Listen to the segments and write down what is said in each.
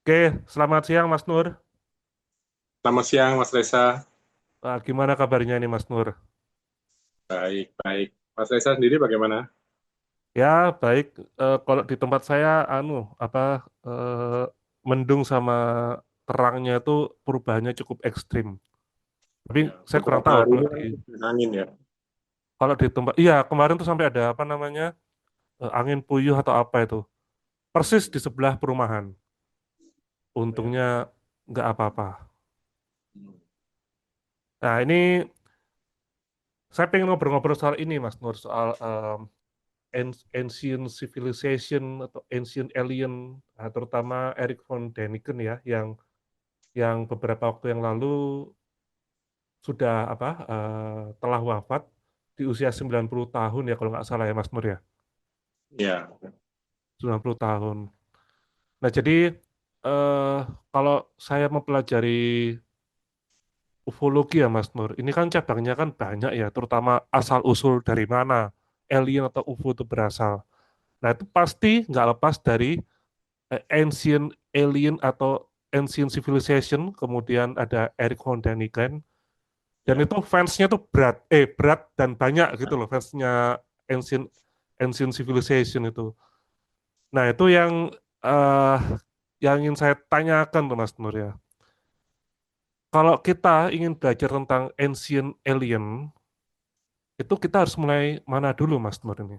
Oke, selamat siang Mas Nur. Selamat siang, Mas Reza. Gimana kabarnya nih Mas Nur? Baik, baik. Mas Reza sendiri bagaimana? Ya, baik. Kalau di tempat saya, apa, eh, mendung sama terangnya itu perubahannya cukup ekstrim. Tapi Ya, saya kurang beberapa tahu hari ini kan angin ya. kalau di tempat, iya kemarin tuh sampai ada apa namanya angin puyuh atau apa itu, persis di sebelah perumahan. Oh, ya. Untungnya nggak apa-apa. Nah ini saya pengen ngobrol-ngobrol soal ini Mas Nur, soal ancient civilization atau ancient alien, terutama Eric von Däniken ya, yang beberapa waktu yang lalu sudah telah wafat di usia 90 tahun ya kalau nggak salah ya Mas Nur ya, Ya, 90 tahun. Nah jadi eh, kalau saya mempelajari ufologi ya Mas Nur, ini kan cabangnya kan banyak ya, terutama asal usul dari mana alien atau UFO itu berasal. Nah itu pasti nggak lepas dari Ancient Alien atau Ancient Civilization, kemudian ada Eric von Däniken, dan ya. itu fansnya tuh berat dan banyak gitu loh fansnya Ancient Ancient Civilization itu. Nah itu eh, yang ingin saya tanyakan tuh Mas Nur ya. Kalau kita ingin belajar tentang Ancient Alien, itu kita harus mulai mana dulu Mas Nur ini?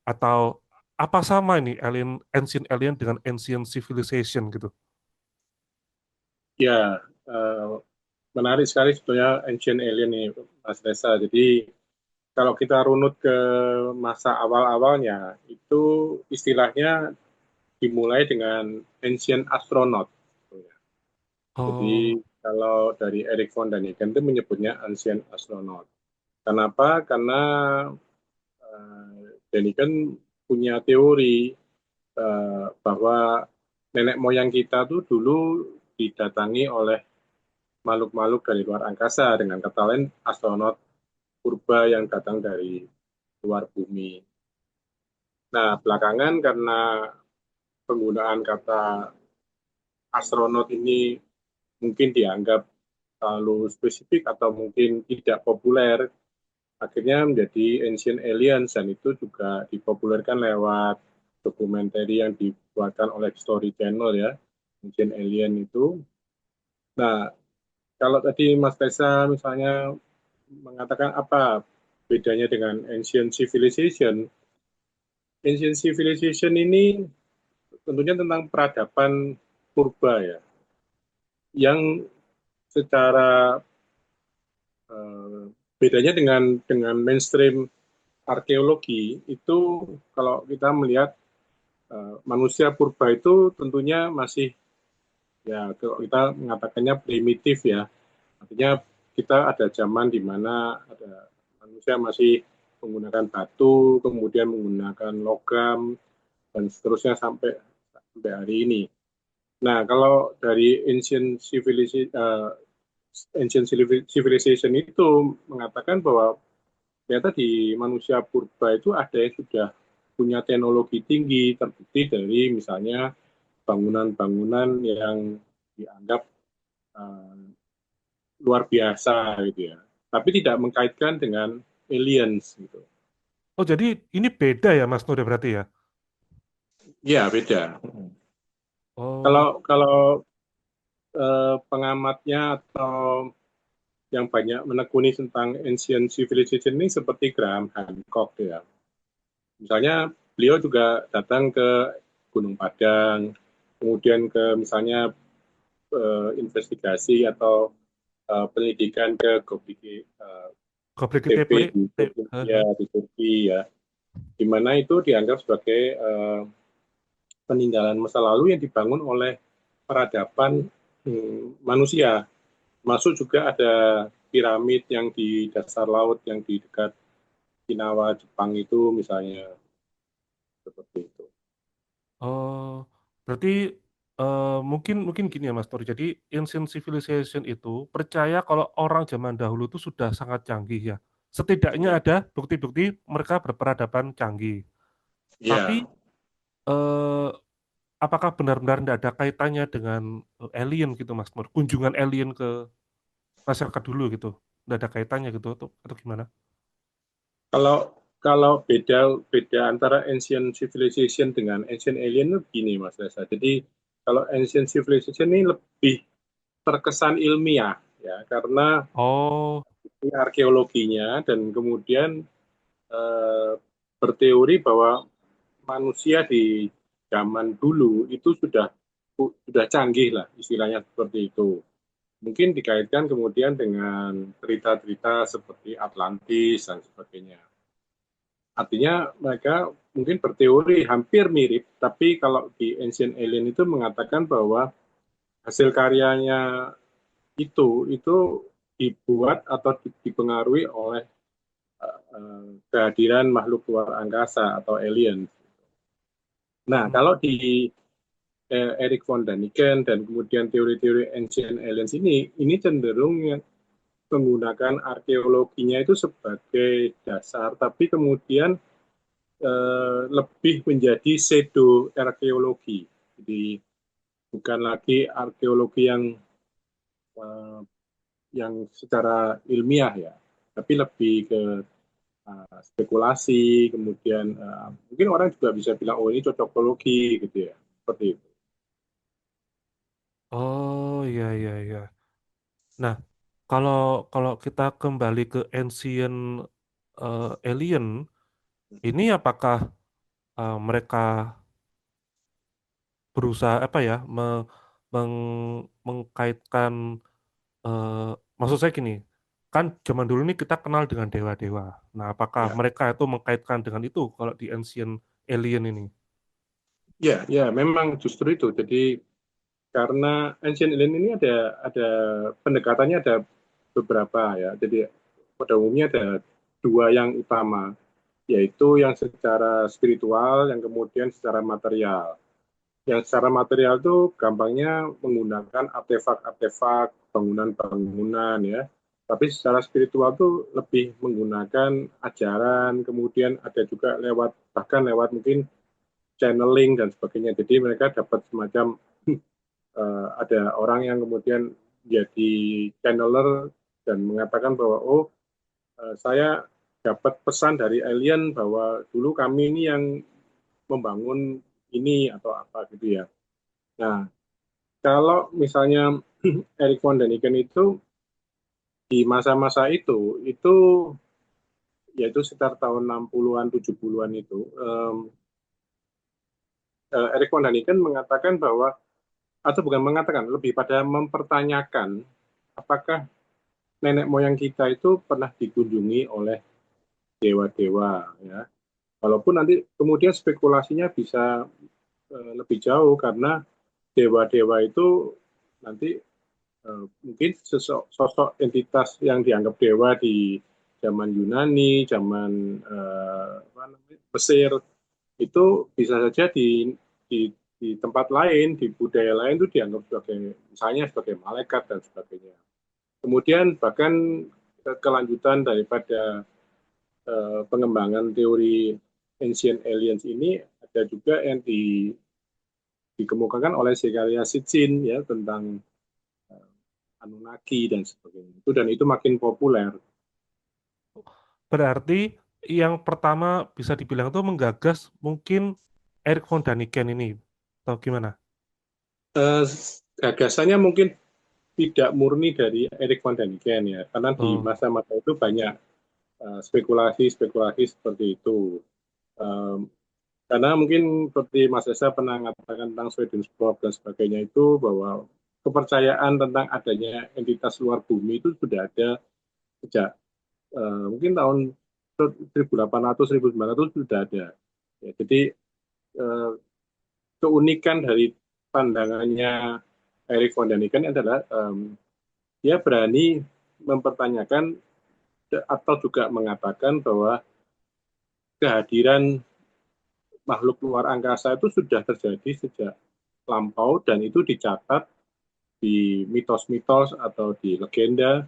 Atau apa sama ini Ancient Alien dengan Ancient Civilization gitu? Ya, eh, menarik sekali sebetulnya Ancient Alien ini, Mas Reza. Jadi, kalau kita runut ke masa awal-awalnya, itu istilahnya dimulai dengan Ancient Astronaut. Jadi, Oh, kalau dari Eric von Däniken itu menyebutnya Ancient Astronaut. Kenapa? Karena Däniken punya teori bahwa nenek moyang kita tuh dulu didatangi oleh makhluk-makhluk dari luar angkasa, dengan kata lain astronot purba yang datang dari luar bumi. Nah, belakangan karena penggunaan kata astronot ini mungkin dianggap terlalu spesifik atau mungkin tidak populer, akhirnya menjadi Ancient Aliens, dan itu juga dipopulerkan lewat dokumenter yang dibuatkan oleh Story Channel ya, Ancient Alien itu. Nah, kalau tadi Mas Tessa misalnya mengatakan apa bedanya dengan Ancient Civilization, Ancient Civilization ini tentunya tentang peradaban purba ya, yang secara eh, bedanya dengan mainstream arkeologi itu, kalau kita melihat manusia purba itu tentunya masih, ya kalau kita mengatakannya primitif ya, artinya kita ada zaman di mana ada manusia masih menggunakan batu, kemudian menggunakan logam, dan seterusnya sampai sampai hari ini. Nah, kalau dari ancient civilization itu mengatakan bahwa ternyata di manusia purba itu ada yang sudah punya teknologi tinggi, terbukti dari misalnya bangunan-bangunan yang dianggap uh, luar biasa gitu ya. Tapi tidak mengkaitkan dengan aliens gitu. oh jadi ini beda ya Mas Nur ya berarti ya? Ya, beda. Oh, Kalau kalau pengamatnya atau yang banyak menekuni tentang ancient civilization ini seperti Graham Hancock ya. Misalnya beliau juga datang ke Gunung Padang, kemudian ke misalnya investigasi atau pendidikan ke Göbekli Goblik TP Tepe. di Turki, ya, di Turki ya, di mana itu dianggap sebagai peninggalan masa lalu yang dibangun oleh peradaban manusia. Masuk juga ada piramid yang di dasar laut yang di dekat Okinawa, Jepang itu misalnya, seperti itu. Oh, berarti mungkin mungkin gini ya Mas Tor. Jadi ancient civilization itu percaya kalau orang zaman dahulu itu sudah sangat canggih ya. Setidaknya Ya, ada bukti-bukti mereka berperadaban canggih. Tapi ya, eh, apakah benar-benar tidak ada kaitannya dengan alien gitu Mas Nur? Kunjungan alien ke masyarakat dulu gitu. Tidak ada kaitannya gitu atau gimana? Kalau kalau beda beda antara ancient civilization dengan ancient alien itu gini Mas Reza. Jadi kalau ancient civilization ini lebih terkesan ilmiah ya karena Oh, ini arkeologinya dan kemudian eh, berteori bahwa manusia di zaman dulu itu sudah canggih lah istilahnya seperti itu. Mungkin dikaitkan kemudian dengan cerita-cerita seperti Atlantis dan sebagainya. Artinya mereka mungkin berteori hampir mirip, tapi kalau di Ancient Alien itu mengatakan bahwa hasil karyanya itu dibuat atau dipengaruhi oleh kehadiran makhluk luar angkasa atau alien. Nah, hmm. kalau di Eric von Daniken dan kemudian teori-teori Ancient Aliens ini cenderung menggunakan arkeologinya itu sebagai dasar, tapi kemudian lebih menjadi pseudo arkeologi. Jadi bukan lagi arkeologi eh, yang secara ilmiah ya, tapi lebih ke spekulasi, kemudian mungkin orang juga bisa bilang oh ini cocokologi gitu ya, seperti itu. Oh, iya iya iya. Nah, kalau kalau kita kembali ke ancient alien, ini apakah mereka berusaha apa ya mengkaitkan maksud saya gini, kan zaman dulu ini kita kenal dengan dewa-dewa. Nah, apakah Ya, mereka itu mengkaitkan dengan itu kalau di ancient alien ini? ya, memang justru itu. Jadi karena Ancient Alien ini ada pendekatannya ada beberapa ya. Jadi pada umumnya ada dua yang utama, yaitu yang secara spiritual, yang kemudian secara material. Yang secara material itu gampangnya menggunakan artefak-artefak, bangunan-bangunan ya. Tapi secara spiritual tuh lebih menggunakan ajaran, kemudian ada juga bahkan lewat mungkin channeling dan sebagainya. Jadi mereka dapat semacam ada orang yang kemudian jadi channeler dan mengatakan bahwa oh saya dapat pesan dari alien bahwa dulu kami ini yang membangun ini atau apa gitu ya. Nah, kalau misalnya Eric von daniken itu di masa-masa itu yaitu sekitar tahun 60-an 70-an itu Eric von daniken mengatakan bahwa atau bukan mengatakan lebih pada mempertanyakan apakah nenek moyang kita itu pernah dikunjungi oleh dewa-dewa ya. Walaupun nanti kemudian spekulasinya bisa lebih jauh karena dewa-dewa itu nanti mungkin sosok entitas yang dianggap dewa di zaman Yunani, zaman apa namanya, Mesir itu bisa saja di tempat lain, di budaya lain itu dianggap sebagai misalnya sebagai malaikat dan sebagainya. Kemudian bahkan kelanjutan daripada pengembangan teori ancient aliens ini ada juga yang dikemukakan oleh Zecharia Sitchin ya tentang Anunnaki dan sebagainya. Dan itu makin populer. Berarti yang pertama bisa dibilang itu menggagas mungkin Erik von Daniken ini, atau gimana? Eh, Gagasannya mungkin tidak murni dari Erik van Daniken ya, karena di Oh, masa-masa itu banyak spekulasi-spekulasi seperti itu. Um, karena mungkin seperti Mas Esa pernah mengatakan tentang Swedenborg dan sebagainya itu bahwa kepercayaan tentang adanya entitas luar bumi itu sudah ada sejak mungkin tahun 1800 1900 sudah ada. Ya, jadi eh, keunikan dari pandangannya Erik von Daniken adalah dia berani mempertanyakan atau juga mengatakan bahwa kehadiran makhluk luar angkasa itu sudah terjadi sejak lampau dan itu dicatat di mitos-mitos atau di legenda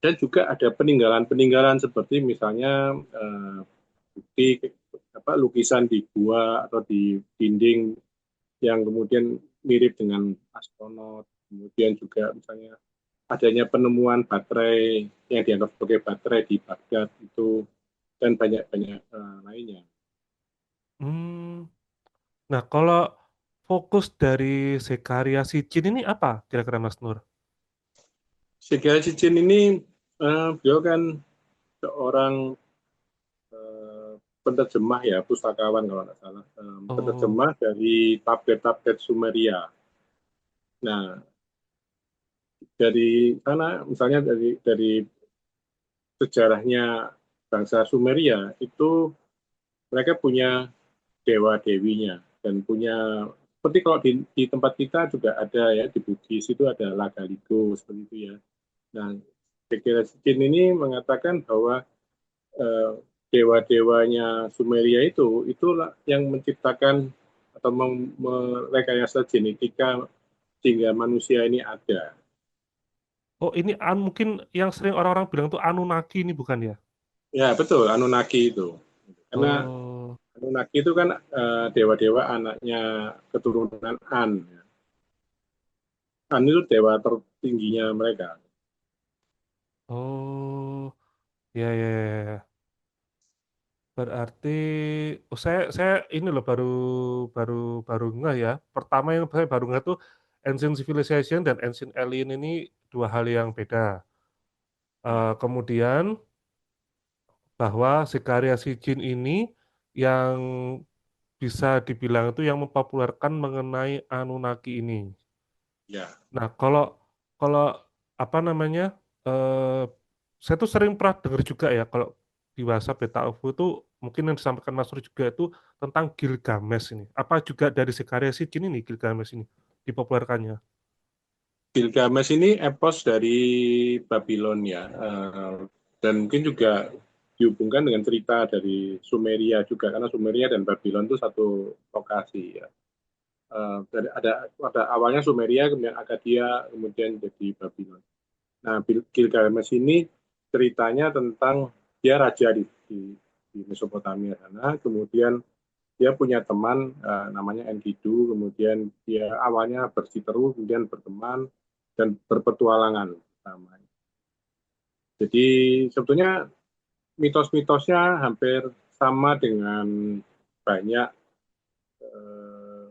dan juga ada peninggalan-peninggalan seperti misalnya bukti lukisan di gua atau di dinding yang kemudian mirip dengan astronot, kemudian juga misalnya adanya penemuan baterai yang dianggap sebagai baterai di Baghdad itu, dan banyak-banyak lainnya. Hmm. Nah, kalau fokus dari Zekaria Sitchin ini apa kira-kira Mas Nur? Segala Cicin ini beliau kan seorang eh, penerjemah ya, pustakawan kalau tidak salah, Oh, penerjemah dari tablet-tablet Sumeria. Nah, dari sana misalnya dari sejarahnya bangsa Sumeria itu mereka punya dewa dewinya dan punya seperti kalau di tempat kita juga ada ya, di Bugis itu ada Lagaligo seperti itu ya. Nah, Sekira Jin ini mengatakan bahwa eh, dewa-dewanya Sumeria itu itulah yang menciptakan atau merekayasa genetika sehingga manusia ini ada. oh ini mungkin yang sering orang-orang bilang tuh Anunnaki ini bukan ya? Ya betul, Anunnaki itu. Karena Oh, Anunnaki itu kan dewa-dewa anaknya keturunan An. An itu dewa tertingginya mereka. oh, ya ya ya. Ya. Berarti saya ini loh baru baru ngeh ya. Pertama yang saya baru ngeh tuh Ancient Civilization dan Ancient Alien ini dua hal yang beda. Ya. Kemudian bahwa si karya si Jin ini yang bisa dibilang itu yang mempopulerkan mengenai Anunnaki ini. Ya. Nah, kalau kalau apa namanya? eh saya tuh sering pernah dengar juga ya kalau di WhatsApp Beta UFO itu mungkin yang disampaikan Mas Nur juga itu tentang Gilgamesh ini. Apa juga dari si karya si Jin ini Gilgamesh ini dipopulerkannya? Gilgamesh ini epos dari Babylon ya, dan mungkin juga dihubungkan dengan cerita dari Sumeria juga karena Sumeria dan Babylon itu satu lokasi ya. Dari ada awalnya Sumeria, kemudian Akkadia, kemudian jadi Babylon. Nah, Gilgamesh ini ceritanya tentang dia raja di Mesopotamia sana, kemudian dia punya teman namanya Enkidu, kemudian dia awalnya bersiteru, kemudian berteman dan berpetualangan bersama. Jadi sebetulnya mitos-mitosnya hampir sama dengan banyak eh,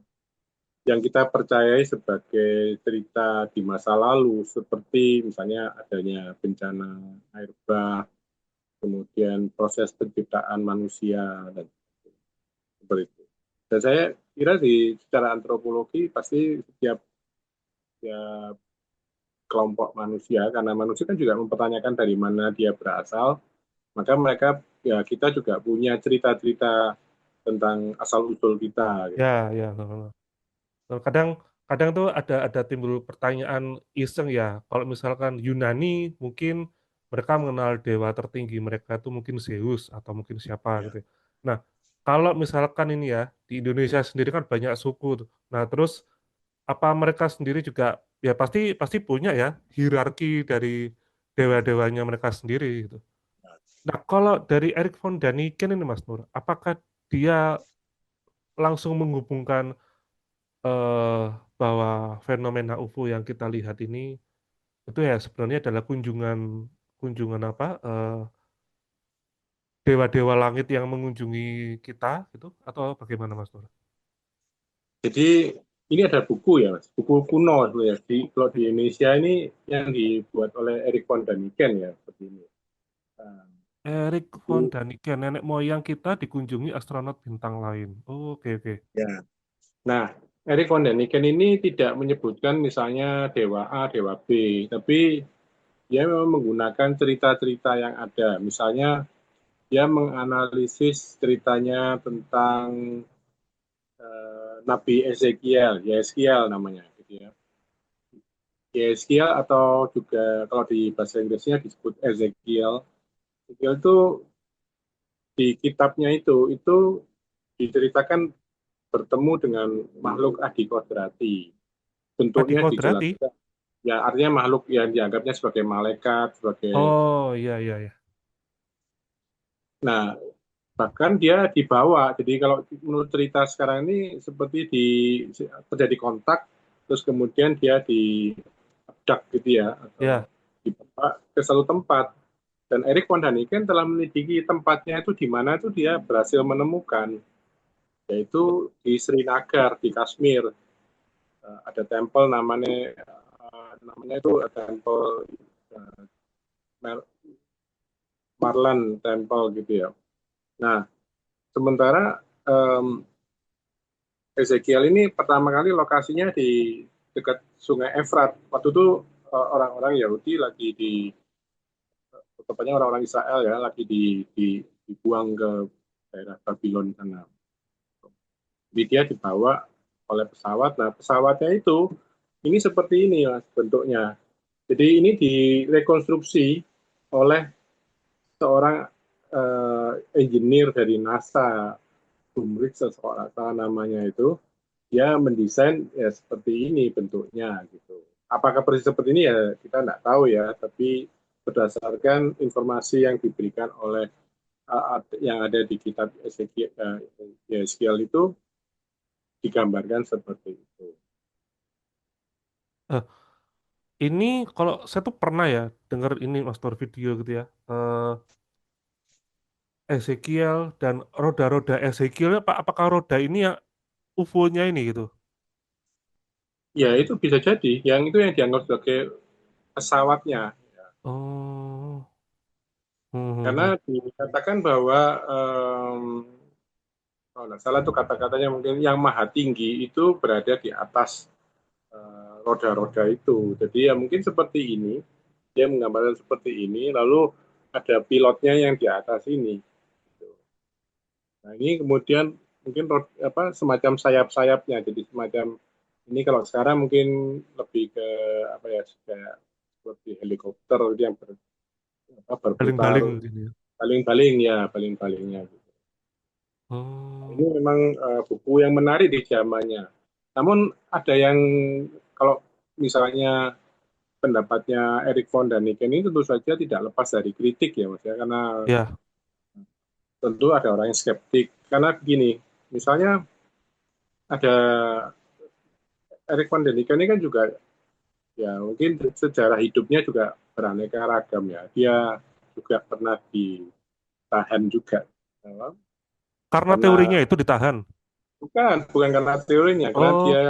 yang kita percayai sebagai cerita di masa lalu, seperti misalnya adanya bencana air bah, kemudian proses penciptaan manusia dan seperti itu. Dan saya kira secara antropologi pasti setiap kelompok manusia, karena manusia kan juga mempertanyakan dari mana dia berasal, maka mereka ya kita juga punya cerita-cerita tentang asal usul kita. Gitu. Ya, ya. Kadang kadang tuh ada timbul pertanyaan iseng ya. Kalau misalkan Yunani mungkin mereka mengenal dewa tertinggi mereka itu mungkin Zeus atau mungkin siapa Ya. gitu. Ya. Nah, kalau misalkan ini ya di Indonesia sendiri kan banyak suku tuh. Nah, terus apa mereka sendiri juga ya pasti pasti punya ya hierarki dari dewa-dewanya mereka sendiri gitu. Nah, kalau dari Erik von Daniken ini Mas Nur, apakah dia langsung menghubungkan eh, bahwa fenomena UFO yang kita lihat ini itu ya sebenarnya adalah kunjungan kunjungan apa dewa-dewa langit yang mengunjungi kita gitu atau bagaimana Mas Nur? Jadi ini ada buku ya, Mas. Buku kuno sebenarnya. Kalau di Indonesia ini yang dibuat oleh Erik von Daniken ya, seperti ini. Nah, Erik von itu, Daniken, nenek moyang kita dikunjungi astronot bintang lain. Oh, oke oke. ya. Nah, Erik von Daniken ini tidak menyebutkan misalnya Dewa A, Dewa B, tapi dia memang menggunakan cerita-cerita yang ada. Misalnya, dia menganalisis ceritanya tentang Nabi Ezekiel, Yeskiel namanya, gitu ya. Yeskiel atau juga kalau di bahasa Inggrisnya disebut Ezekiel. Ezekiel itu di kitabnya itu diceritakan bertemu dengan makhluk adikodrati. Adi Bentuknya Kodrati? dijelaskan. Ya, artinya makhluk yang dianggapnya sebagai malaikat, sebagai. Oh iya iya iya. Nah, Bahkan dia dibawa. Jadi kalau menurut cerita sekarang ini seperti terjadi kontak, terus kemudian dia diabduct gitu ya, atau Ya, dibawa ke satu tempat. Dan Erik von Daniken telah menyelidiki tempatnya itu di mana itu dia berhasil menemukan, yaitu di Srinagar, di Kashmir. Ada temple namanya itu temple uh, Marlan Temple gitu ya. Nah, sementara um, Ezekiel ini pertama kali lokasinya di dekat Sungai Efrat. Waktu itu orang-orang Yahudi lagi tepatnya orang-orang Israel ya, lagi dibuang ke daerah Babylon sana. Jadi dia dibawa oleh pesawat. Nah, pesawatnya itu ini seperti ini ya bentuknya. Jadi ini direkonstruksi oleh seorang engineer dari NASA, Gumrich seseorang namanya itu, dia mendesain ya seperti ini bentuknya gitu. Apakah persis seperti ini ya kita nggak tahu ya, tapi berdasarkan informasi yang diberikan oleh yang ada di kitab Ezekiel itu digambarkan seperti itu. eh, ini kalau saya tuh pernah ya dengar ini Mas Tor video gitu ya. Ezekiel dan roda-roda Ezekiel, apakah roda ini yang UFO-nya ini gitu? Ya itu bisa jadi, yang itu yang dianggap sebagai pesawatnya. Oh, hmm, hmm, Karena hmm. dikatakan bahwa kalau nggak salah tuh kata-katanya mungkin yang maha tinggi itu berada di atas roda-roda itu. Jadi ya mungkin seperti ini, dia menggambarkan seperti ini, lalu ada pilotnya yang di atas ini. Nah ini kemudian mungkin semacam sayap-sayapnya, jadi semacam ini kalau sekarang mungkin lebih ke apa ya kayak seperti helikopter gitu yang berputar Baling-baling gitu ya. baling-baling ya baling-balingnya. Ini Oh, memang buku yang menarik di zamannya. Namun ada yang kalau misalnya pendapatnya Erik von Daniken ini tentu saja tidak lepas dari kritik ya Mas ya karena ya, tentu ada orang yang skeptik karena begini misalnya ada Erik von Daniken ini kan juga ya mungkin sejarah hidupnya juga beraneka ragam ya dia juga pernah ditahan juga ya, karena karena teorinya itu ditahan. bukan karena teorinya karena Oh, dia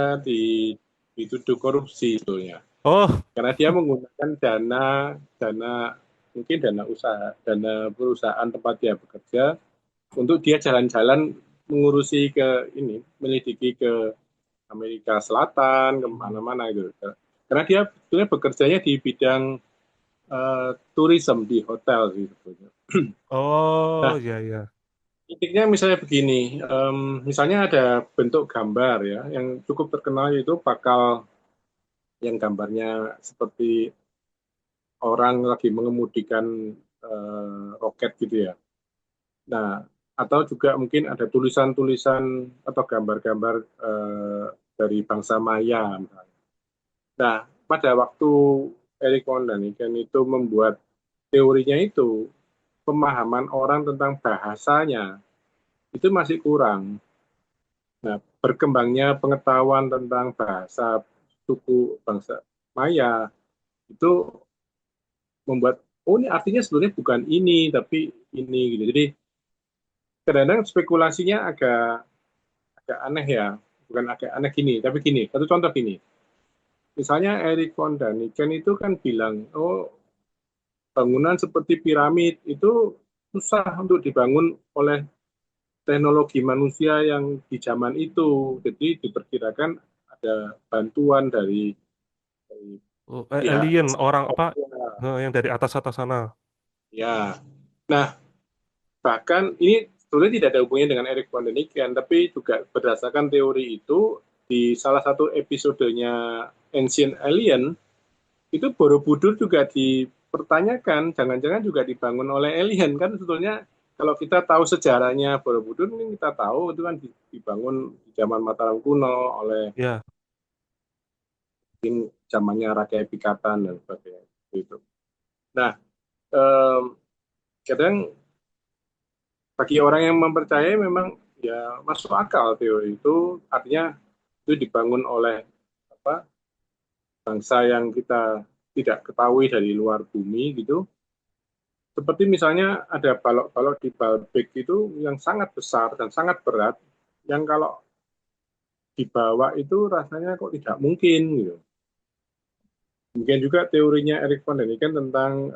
dituduh korupsi sebetulnya. oh, Karena dia menggunakan dana dana mungkin dana usaha, dana perusahaan tempat dia bekerja untuk dia jalan-jalan mengurusi ke ini, melidiki ke Amerika Selatan, ke mana-mana gitu. Karena dia sebetulnya bekerjanya di bidang tourism di hotel sih sebetulnya. oh, Nah, ya, ya, titiknya misalnya begini, misalnya ada bentuk gambar ya, yang cukup terkenal itu bakal yang gambarnya seperti orang lagi mengemudikan roket gitu ya. Nah, atau juga mungkin ada tulisan-tulisan atau gambar-gambar dari bangsa Maya. Misalnya. Nah, pada waktu Eric von Daniken itu membuat teorinya itu, pemahaman orang tentang bahasanya itu masih kurang. Nah, berkembangnya pengetahuan tentang bahasa suku bangsa Maya itu membuat oh ini artinya sebenarnya bukan ini tapi ini gitu. Jadi kadang-kadang spekulasinya agak agak aneh ya, bukan agak aneh gini, tapi gini. Satu contoh gini, misalnya Erik von Daniken itu kan bilang, oh bangunan seperti piramid itu susah untuk dibangun oleh teknologi manusia yang di zaman itu. Jadi diperkirakan ada bantuan dari oh, pihak alien orang apa yang dari atas-atas sana. ya. Nah, bahkan ini sebenarnya tidak ada hubungannya dengan Erik von Däniken, tapi juga berdasarkan teori itu di salah satu episodenya Ancient Alien itu Borobudur juga dipertanyakan, jangan-jangan juga dibangun oleh alien kan sebetulnya kalau kita tahu sejarahnya Borobudur ini kita tahu itu kan dibangun di zaman Mataram kuno oleh Ya, zamannya Raja Pikatan dan sebagainya itu. Nah, eh, kadang bagi orang yang mempercayai memang ya masuk akal teori itu, artinya itu dibangun oleh apa bangsa yang kita tidak ketahui dari luar bumi gitu. Seperti misalnya ada balok-balok di Baalbek itu yang sangat besar dan sangat berat, yang kalau dibawa itu rasanya kok tidak mungkin gitu. Mungkin juga teorinya Erik von Däniken tentang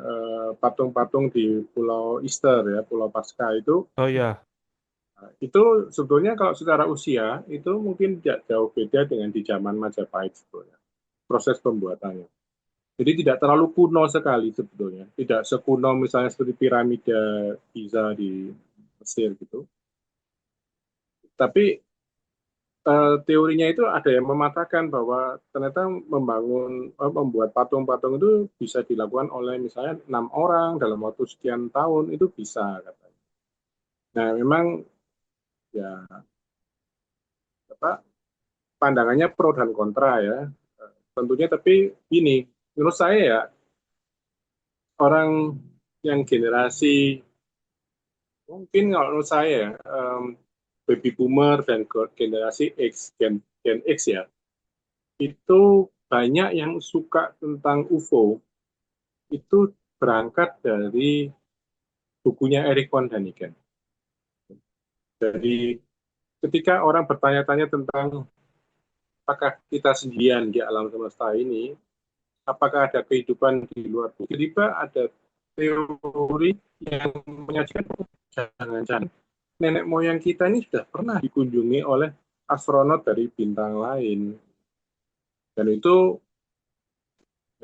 patung-patung di Pulau Easter ya, Pulau Paskah Oh ya, itu sebetulnya kalau secara usia itu mungkin tidak jauh beda dengan di zaman Majapahit sebetulnya proses pembuatannya. Jadi tidak terlalu kuno sekali sebetulnya, tidak sekuno misalnya seperti piramida Giza di Mesir gitu. Tapi teorinya itu ada yang mematahkan bahwa ternyata membuat patung-patung itu bisa dilakukan oleh misalnya 6 orang dalam waktu sekian tahun itu bisa katanya. Nah memang ya apa pandangannya pro dan kontra ya. Tentunya tapi ini menurut saya ya orang yang generasi mungkin kalau menurut saya ya, baby boomer dan generasi X Gen X ya itu banyak yang suka tentang UFO itu berangkat dari bukunya Erik von Däniken. Jadi ketika orang bertanya-tanya tentang apakah kita sendirian di alam semesta ini, apakah ada kehidupan di luar bumi, tiba ada teori yang menyajikan jangan-jangan nenek moyang kita ini sudah pernah dikunjungi oleh astronot dari bintang lain. Dan itu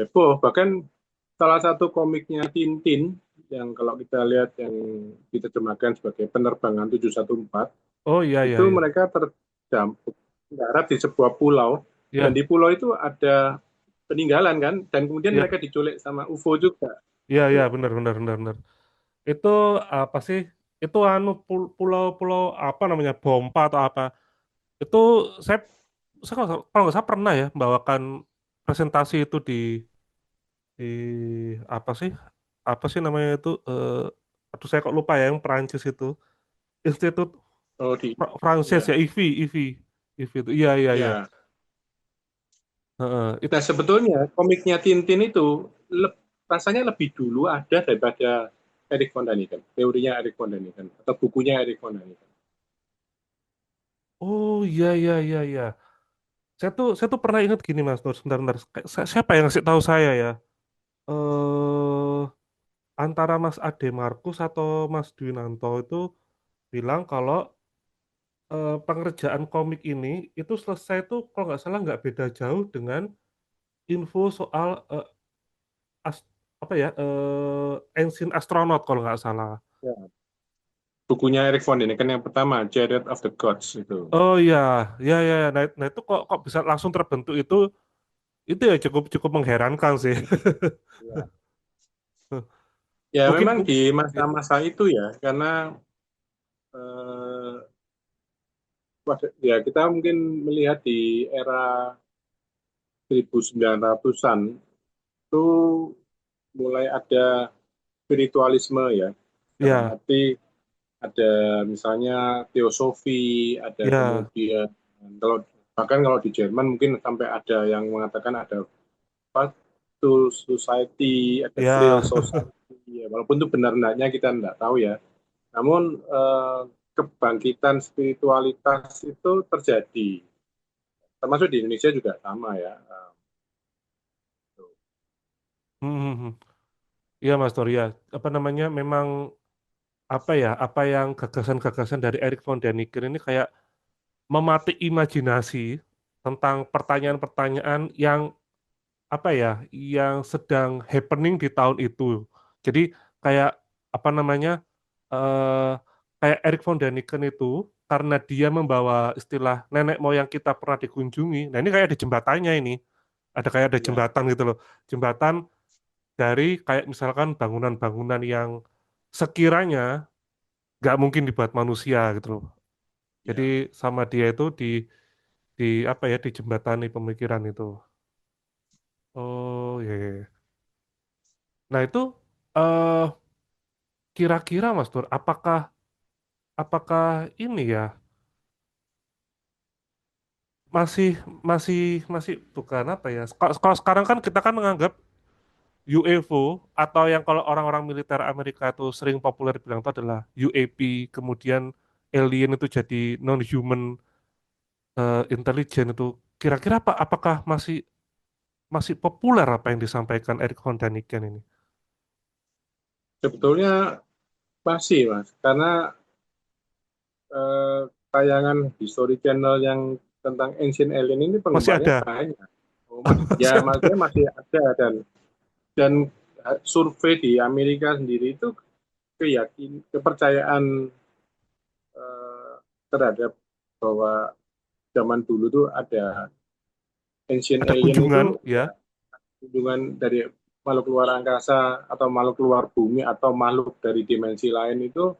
heboh, bahkan salah satu komiknya Tintin yang kalau kita lihat yang diterjemahkan sebagai penerbangan 714 oh iya itu iya iya, mereka terdampar darat di sebuah pulau dan iya di pulau itu ada peninggalan kan dan kemudian iya mereka diculik sama UFO juga. iya iya Itu benar benar benar benar. Itu apa sih? Itu anu pulau-pulau apa namanya? Bompa atau apa? Itu saya saya kalau nggak salah pernah ya membawakan presentasi itu di apa sih? Apa sih namanya itu? Aduh saya kok lupa ya yang Perancis itu. Institut oh di Prancis ya, ya IFI itu. Iya iya iya. ya. Heeh, Nah sebetulnya komiknya Tintin itu rasanya lebih dulu ada daripada Erik von Däniken, teorinya Erik von Däniken atau bukunya Erik von Däniken. oh iya iya iya iya. Saya tuh pernah ingat gini Mas Nur, sebentar, sebentar. Siapa yang ngasih tahu saya ya? Eh Antara Mas Ade Markus atau Mas Dwinanto itu bilang kalau pengerjaan komik ini itu selesai tuh kalau nggak salah nggak beda jauh dengan info soal as- apa ya ancient astronaut kalau nggak salah. Ya. Bukunya Erik von Däniken yang pertama, Chariot of the Gods itu. Oh iya, ya ya, ya. Nah itu kok bisa langsung terbentuk itu ya cukup cukup mengherankan sih. Ya. Ya Mungkin memang di ya, masa-masa itu ya, karena eh, ya kita mungkin melihat di era 1900-an itu mulai ada spiritualisme ya, dalam ya, arti ada misalnya teosofi, ada ya, kemudian kalau bahkan kalau di Jerman mungkin sampai ada yang mengatakan ada apa Soul Society, ada Thrill ya, Society, ya, walaupun itu benar enggaknya kita enggak tahu ya. Namun kebangkitan spiritualitas itu terjadi, termasuk di Indonesia juga sama ya. Hmm, hmm, hmm. Iya Mas Tor ya. Apa namanya? Memang apa ya? Apa yang gagasan-gagasan dari Erik von Däniken ini kayak mematik imajinasi tentang pertanyaan-pertanyaan yang apa ya? Yang sedang happening di tahun itu. Jadi kayak apa namanya? eh Kayak Erik von Däniken itu karena dia membawa istilah nenek moyang kita pernah dikunjungi. Nah, ini kayak ada jembatannya ini. Ada kayak ada Ya, jembatan gitu loh. Jembatan dari kayak misalkan bangunan-bangunan yang sekiranya nggak mungkin dibuat manusia gitu loh. Jadi ya. sama dia itu di apa ya di jembatani pemikiran itu. Oh iya, iya, iya. Nah itu eh kira-kira Mas Tur, apakah apakah ini ya masih masih masih bukan apa ya? Kalau sekarang kan kita kan menganggap UFO atau yang kalau orang-orang militer Amerika itu sering populer bilang itu adalah UAP, kemudian alien itu jadi non-human intelligence itu. Kira-kira apakah masih masih populer apa yang disampaikan Eric Von Daniken ini? Sebetulnya masih, Mas, karena eh, tayangan History Channel yang tentang Ancient Alien ini Masih penggemarnya ada, banyak. Oh, ya, masih ada. maksudnya masih ada, dan survei di Amerika sendiri itu kepercayaan eh, terhadap bahwa zaman dulu tuh ada ancient Ada alien itu, kunjungan ya, ya. hubungan dari makhluk luar angkasa atau makhluk luar bumi atau makhluk dari dimensi lain itu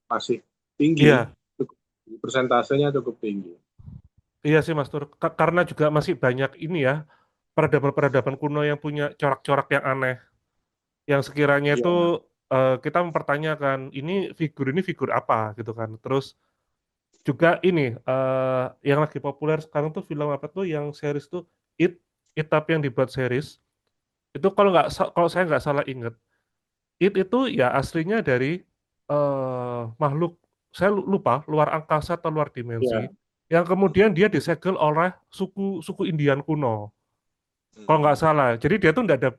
masih tinggi, Iya, cukup, persentasenya cukup tinggi. iya sih Mas Tur. Karena juga masih banyak ini ya, peradaban-peradaban kuno yang punya corak-corak yang aneh, yang sekiranya itu Iya, kita mempertanyakan ini figur apa gitu kan. Terus juga ini yang lagi populer sekarang tuh film apa tuh yang series tuh It, It tapi yang dibuat series itu kalau saya nggak salah ingat It itu ya aslinya dari makhluk saya lupa luar angkasa atau luar dimensi iya. yang kemudian dia disegel oleh suku suku Indian kuno kalau nggak Hmm. salah jadi dia tuh nggak ada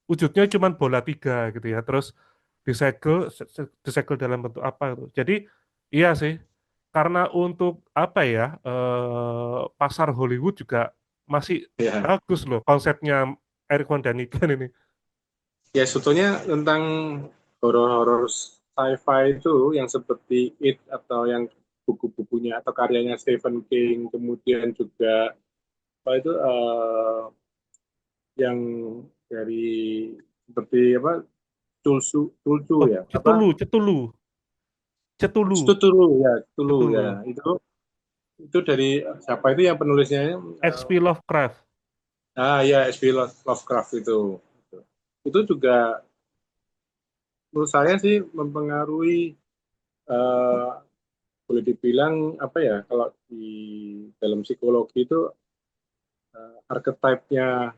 wujudnya cuman bola tiga gitu ya terus disegel dalam bentuk apa gitu. Jadi iya sih karena untuk apa ya pasar Hollywood juga masih Ya, bagus loh konsepnya Eric Von Daniken ini. ya, sebetulnya tentang horor-horor sci-fi itu yang seperti It atau yang buku-bukunya atau karyanya Stephen King, kemudian juga apa itu yang dari seperti apa, Tulsu Oh, ya, apa, Cthulhu, Cthulhu ya, Cthulhu ya, Cthulhu. itu dari siapa itu yang penulisnya? H.P. Lovecraft. Ya, H.P. Lovecraft itu juga menurut saya sih mempengaruhi, eh, boleh dibilang apa ya, kalau di dalam psikologi itu archetype-nya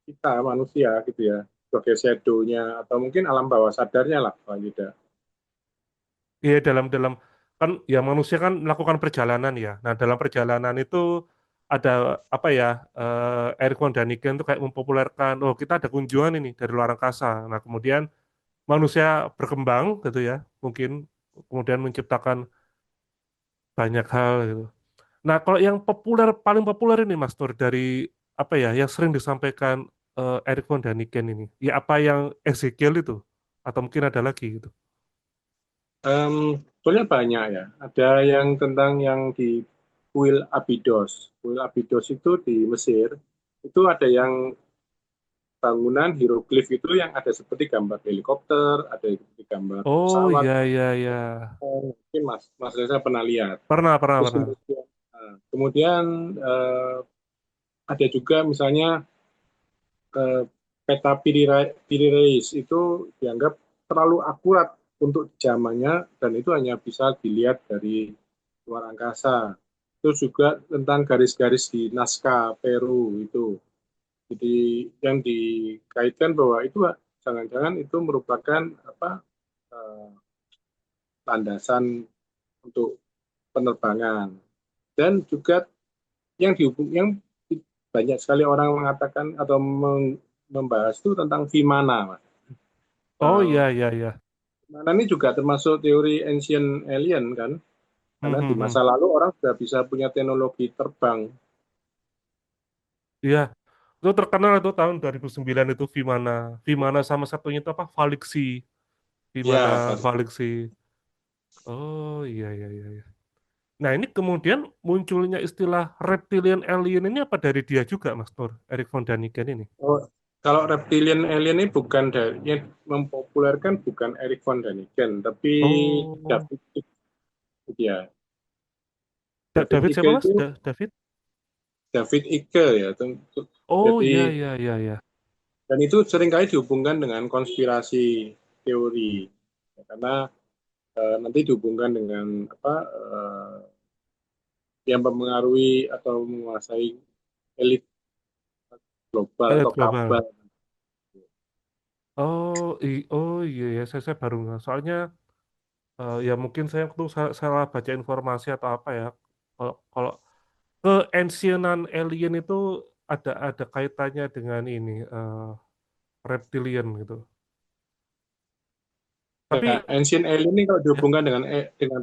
kita manusia gitu ya, sebagai shadow-nya atau mungkin alam bawah sadarnya lah paling tidak. Iya dalam kan ya manusia kan melakukan perjalanan ya. Nah dalam perjalanan itu ada apa ya Eric Von Daniken tuh kayak mempopulerkan oh kita ada kunjungan ini dari luar angkasa. Nah kemudian manusia berkembang gitu ya mungkin kemudian menciptakan banyak hal gitu. Nah kalau yang paling populer ini Mas Nur dari apa ya yang sering disampaikan Eric Von Daniken ini ya apa yang Ezekiel itu atau mungkin ada lagi gitu. Sebenarnya banyak ya. Ada yang tentang yang di kuil Abydos. Kuil Abydos itu di Mesir. Itu ada yang bangunan hieroglif itu yang ada seperti gambar helikopter, ada seperti gambar Oh pesawat. iya iya iya. Mungkin Mas Reza pernah lihat. Pernah, pernah, Terus pernah. kemudian ada juga misalnya eh, peta Piri Reis itu dianggap terlalu akurat untuk zamannya dan itu hanya bisa dilihat dari luar angkasa. Terus juga tentang garis-garis di naskah Peru itu. Jadi yang dikaitkan bahwa itu jangan-jangan itu merupakan apa, eh, landasan untuk penerbangan. Dan juga yang banyak sekali orang mengatakan atau membahas itu tentang Vimana, Mas. Oh Eh, iya, iya, iya. Vimana ini juga termasuk teori ancient alien kan, Hmm, karena di hmm, hmm. masa lalu orang sudah bisa punya teknologi terbang. Iya, itu terkenal itu tahun 2009 itu Vimana. Vimana sama satunya itu apa? Faliksi. Vimana Ya, Pak. Faliksi. Oh iya, iya, iya, iya. Nah ini kemudian munculnya istilah reptilian alien ini apa dari dia juga, Mas Nur? Erik von Daniken ini. Oh, kalau reptilian alien ini bukan dari yang mempopulerkan, bukan Eric von Daniken, tapi Oh, David Icke, ya. David David siapa, Icke Mas? itu David? David Icke ya. Oh iya, Jadi, iya, iya, iya. dan itu seringkali dihubungkan dengan konspirasi teori. Ya, karena nanti dihubungkan dengan apa yang mempengaruhi atau menguasai elit global Elit atau global. kabal. Oh iya ya, saya baru nggak. Soalnya ya mungkin saya tuh salah baca informasi atau apa ya. Kalau kalau ke-ancientan alien itu ada kaitannya dengan ini reptilian gitu. Ya, Tapi Ancient Alien ini kalau ya, dihubungkan dengan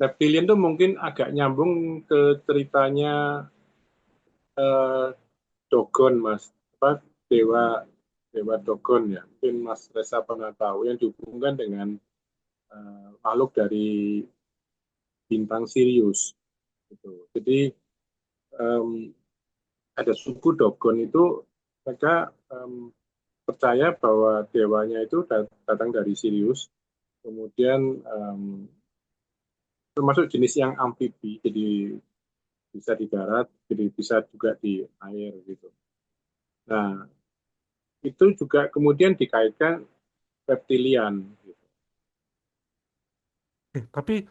reptilian tuh mungkin agak nyambung ke ceritanya eh, Dogon, Mas. Apa dewa dewa Dogon ya. Mungkin Mas Reza pernah tahu yang dihubungkan dengan makhluk dari bintang Sirius gitu. Jadi em, ada suku Dogon itu mereka percaya bahwa dewanya itu datang dari Sirius. Kemudian termasuk jenis yang amfibi, jadi bisa di darat, jadi bisa juga di air gitu. Nah, itu juga kemudian dikaitkan reptilian. Gitu. tapi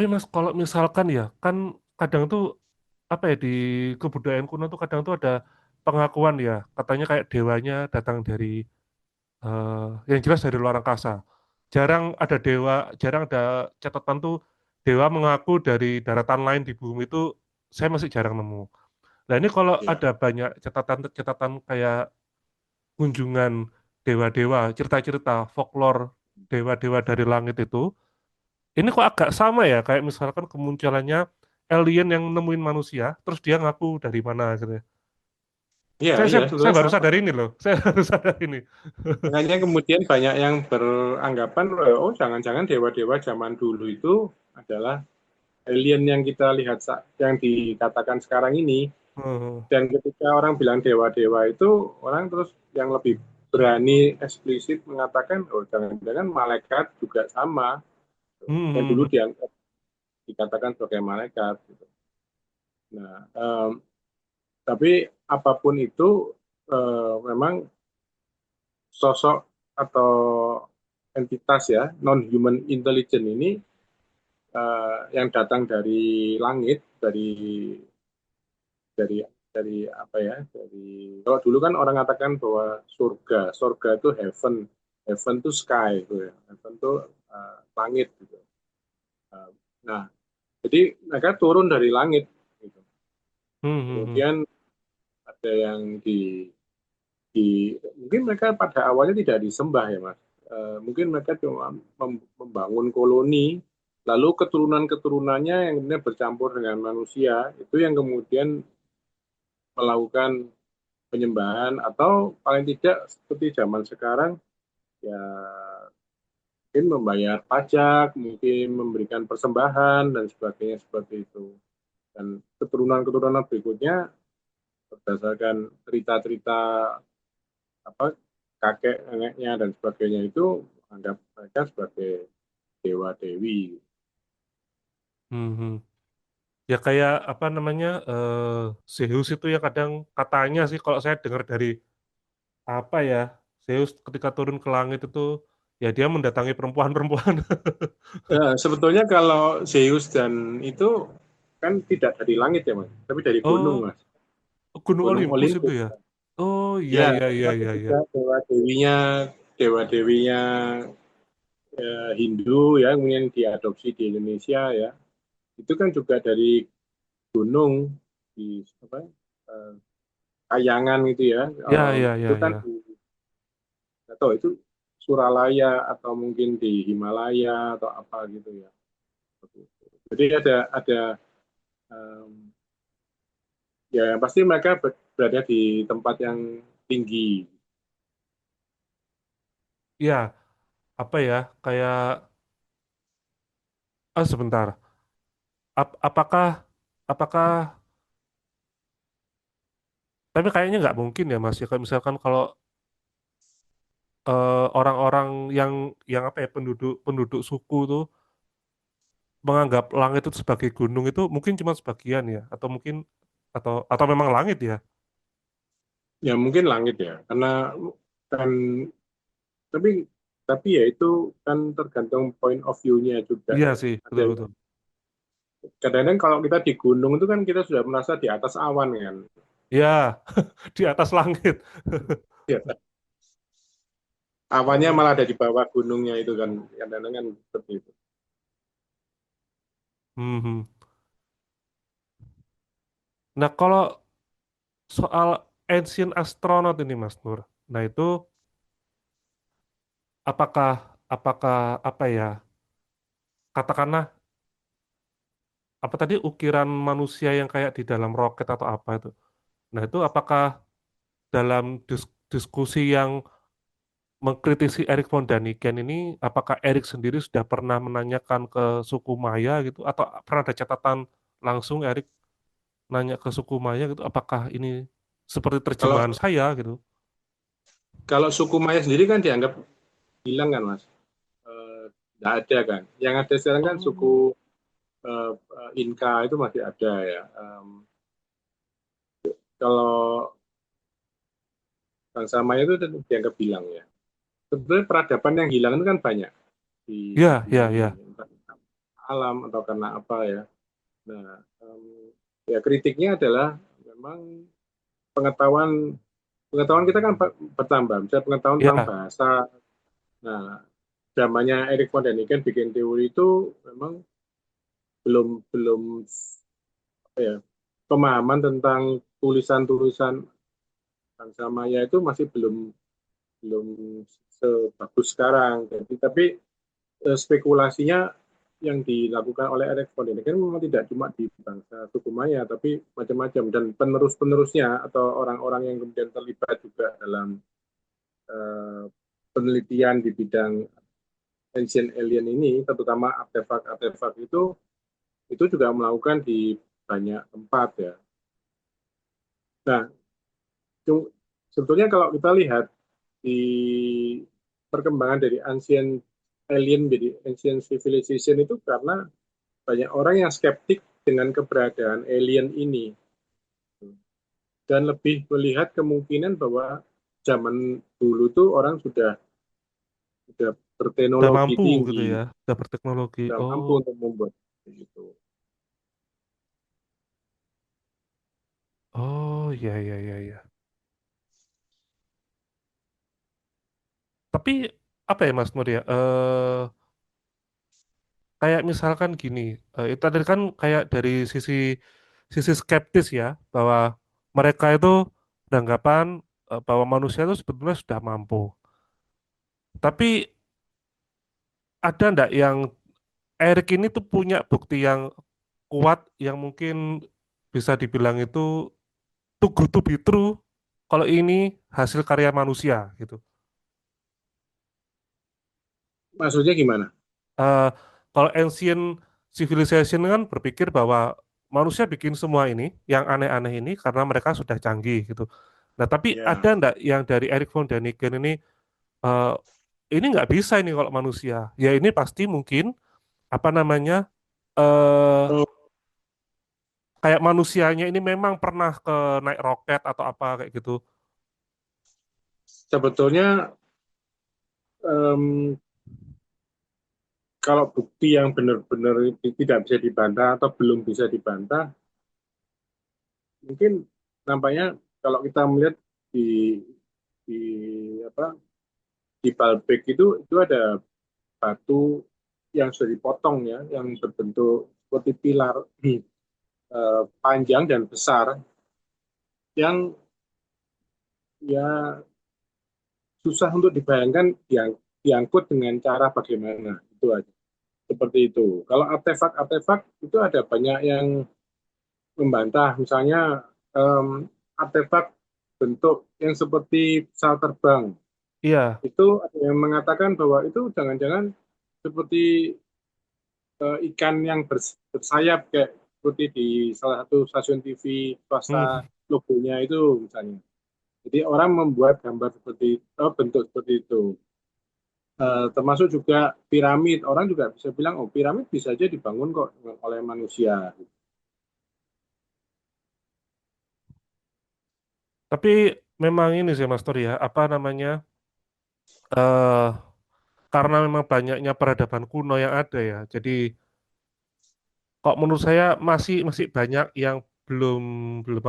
Mas kalau misalkan ya kan kadang tuh apa ya di kebudayaan kuno tuh kadang tuh ada pengakuan ya katanya kayak dewanya datang dari eh, yang jelas dari luar angkasa. Jarang ada catatan tuh dewa mengaku dari daratan lain di bumi itu saya masih jarang nemu. Nah ini kalau Ya, ada banyak catatan-catatan kayak kunjungan dewa-dewa, cerita-cerita folklore dewa-dewa dari langit itu, ini kok agak sama ya kayak misalkan kemunculannya alien yang nemuin manusia, terus dia ngaku dari mana gitu. Ya. iya, Saya, iya, saya, saya sebenarnya baru sama. sadar ini loh, saya baru sadar ini. Makanya kemudian banyak yang beranggapan, oh jangan-jangan dewa-dewa zaman dulu itu adalah alien yang kita lihat, yang dikatakan sekarang ini. Hmm. Dan ketika orang bilang dewa-dewa itu, orang terus yang lebih berani eksplisit mengatakan, oh jangan-jangan malaikat juga sama. Yang dulu Hmm. dianggap dikatakan sebagai malaikat. Gitu. Nah, tapi apapun itu memang sosok atau entitas ya non human intelligence ini yang datang dari langit dari apa ya dari kalau dulu kan orang katakan bahwa surga itu heaven, heaven itu sky gitu ya, heaven itu langit gitu. Uh, nah jadi mereka turun dari langit gitu. Hmm. Hmm. Kemudian ada yang mungkin mereka pada awalnya tidak disembah ya mas. Mungkin mereka cuma membangun koloni, lalu keturunan-keturunannya yang kemudian bercampur dengan manusia itu yang kemudian melakukan penyembahan atau paling tidak seperti zaman sekarang ya mungkin membayar pajak, mungkin memberikan persembahan dan sebagainya seperti itu. Dan keturunan-keturunan berikutnya berdasarkan cerita-cerita apa kakek neneknya dan sebagainya itu anggap mereka sebagai dewa dewi. Hmm. Hmm. Ya kayak apa namanya Zeus itu ya kadang katanya sih kalau saya dengar dari apa ya Zeus ketika turun ke langit itu ya dia mendatangi perempuan-perempuan. Sebetulnya kalau Zeus dan itu kan tidak dari langit ya mas, tapi dari gunung Oh, mas, Gunung gunung Olympus itu Olympus. ya. Oh iya Ya, iya iya tapi iya iya. juga dewa dewinya Hindu ya, kemudian diadopsi di Indonesia ya, itu kan juga dari gunung di apa eh, Kayangan gitu ya. Ya ya Itu ya kan ya. nggak tahu itu Suralaya atau mungkin di Himalaya atau apa gitu ya. Jadi ada em, ya yang pasti mereka berada di tempat yang tinggi. Ya, apa ya? Kayak sebentar. Apakah apakah tapi kayaknya nggak mungkin ya Mas ya kalau misalkan kalau orang-orang yang apa ya penduduk penduduk suku tuh menganggap langit itu sebagai gunung itu mungkin cuma sebagian ya atau memang langit ya. Ya mungkin langit ya, karena kan tapi Tapi ya itu kan tergantung point of view-nya juga Iya ya. sih, Ada yang betul-betul. kadang-kadang kalau kita di gunung itu kan kita sudah merasa di atas awan kan. Ya, di atas langit. Ya, awannya Hmm, malah ada di bawah gunungnya itu kan. Kadang-kadang kan seperti itu. hmm, hmm. Nah, kalau soal ancient astronaut ini, Mas Nur. Nah, itu apakah apakah apa ya? Katakanlah apa tadi ukiran manusia yang kayak di dalam roket atau apa itu. Nah, itu apakah dalam diskusi yang mengkritisi Erik von Daniken ini, apakah Erik sendiri sudah pernah menanyakan ke suku Maya gitu, atau pernah ada catatan langsung Erik nanya ke suku Maya gitu, apakah ini seperti Kalau terjemahan saya gitu? kalau suku Maya sendiri kan dianggap hilang kan Mas. Eh, Nggak ada kan. Yang ada sekarang kan suku Oh, Inka itu masih ada ya. Kalau bangsa Maya itu dianggap hilang ya. Sebetulnya peradaban yang hilang itu kan banyak ya, di ya, ya, entah alam atau karena apa ya. Nah, ya kritiknya adalah memang pengetahuan pengetahuan kita kan bertambah, misalnya pengetahuan tentang ya, bahasa. Nah, zamannya Erik von Däniken bikin teori itu memang belum belum apa ya, pemahaman tentang tulisan-tulisan bangsa Maya itu masih belum belum sebagus sekarang. Jadi, tapi spekulasinya yang dilakukan oleh Erik von Däniken memang tidak cuma di bangsa suku Maya, tapi macam-macam dan penerus-penerusnya atau orang-orang yang kemudian terlibat juga dalam uh, penelitian di bidang ancient alien ini, terutama artefak-artefak itu juga melakukan di banyak tempat ya. Nah, sebetulnya kalau kita lihat di perkembangan dari ancient alien menjadi ancient civilization itu karena banyak orang yang skeptik dengan keberadaan alien ini dan lebih melihat kemungkinan bahwa zaman dulu tuh orang sudah udah berteknologi mampu gitu tinggi, ya, udah berteknologi. sudah Oh, mampu untuk membuat itu. oh, ya, ya, ya, ya. Tapi apa ya Mas Nur ya? Kayak misalkan gini, itu tadi kan kayak dari sisi sisi skeptis ya, bahwa mereka itu beranggapan bahwa manusia itu sebetulnya sudah mampu. Tapi ada ndak yang Erik ini tuh punya bukti yang kuat yang mungkin bisa dibilang itu too good to be true kalau ini hasil karya manusia gitu. Maksudnya gimana? Eh, Kalau ancient civilization kan berpikir bahwa manusia bikin semua ini yang aneh-aneh ini karena mereka sudah canggih gitu. Nah, tapi ada Ya, ndak yang dari Erik von Däniken eh, ini nggak bisa ini kalau manusia. Ya ini pasti mungkin apa namanya eh oh, kayak manusianya ini memang pernah ke naik roket atau apa kayak gitu. sebetulnya em, kalau bukti yang benar-benar tidak bisa dibantah atau belum bisa dibantah, mungkin nampaknya kalau kita melihat di di apa di Baalbek itu ada batu yang sudah dipotong ya, yang berbentuk seperti pilar panjang dan besar yang ya susah untuk dibayangkan diangkut dengan cara bagaimana itu aja seperti itu. Kalau artefak-artefak itu ada banyak yang membantah, misalnya artefak bentuk yang seperti pesawat terbang Iya. itu ada yang mengatakan bahwa itu jangan-jangan seperti ikan yang bersayap kayak seperti di salah satu stasiun TV swasta Hmm. logonya itu misalnya. Jadi orang membuat gambar seperti bentuk seperti itu. Termasuk juga piramid. Orang juga bisa bilang, oh piramid bisa aja dibangun kok oleh manusia. Tapi memang ini sih Mas Tori ya, apa namanya? eh karena memang banyaknya peradaban kuno yang ada ya. Jadi kok menurut saya masih masih banyak yang belum belum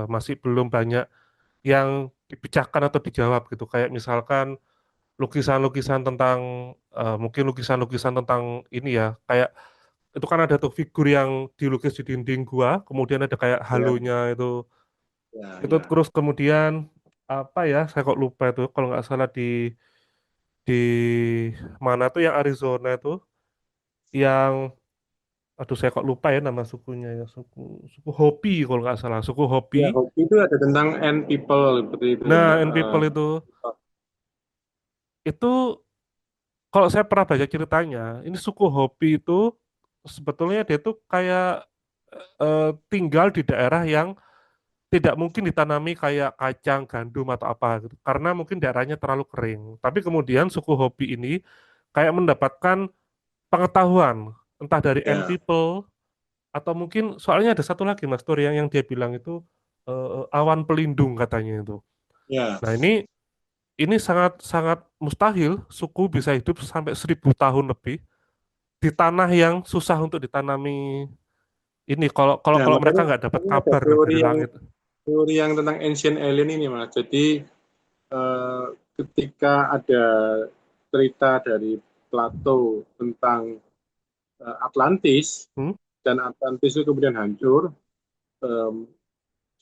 masih belum banyak yang dipecahkan atau dijawab gitu. Kayak misalkan lukisan-lukisan tentang mungkin lukisan-lukisan tentang ini ya, kayak itu kan ada tuh figur yang dilukis di dinding gua, kemudian ada kayak Ya, halonya ya, itu ya. terus kemudian apa ya, saya kok lupa itu kalau nggak salah di mana tuh yang Arizona itu yang aduh saya kok lupa ya nama sukunya ya, suku suku Hopi kalau nggak salah, suku Hopi. Ya, hobi itu ada tentang and people seperti itu ya. Nah, and people itu kalau saya pernah baca ceritanya, ini suku Hopi itu sebetulnya dia tuh kayak tinggal di daerah yang tidak mungkin ditanami kayak kacang, gandum atau apa gitu. Karena mungkin daerahnya terlalu kering. Tapi kemudian suku Hopi ini kayak mendapatkan pengetahuan entah dari Ant ya, People atau mungkin soalnya ada satu lagi Mas Tur yang dia bilang itu awan pelindung katanya itu. ya, Nah, ini sangat sangat mustahil suku bisa hidup sampai 1.000 tahun lebih di tanah yang susah untuk ditanami ini kalau kalau ya, kalau mereka makanya, nggak dapat makanya ada kabar teori dari yang langit. tentang ancient alien ini mas. Jadi eh, ketika ada cerita dari Plato tentang Atlantis Hmm? dan Atlantis itu kemudian hancur, em,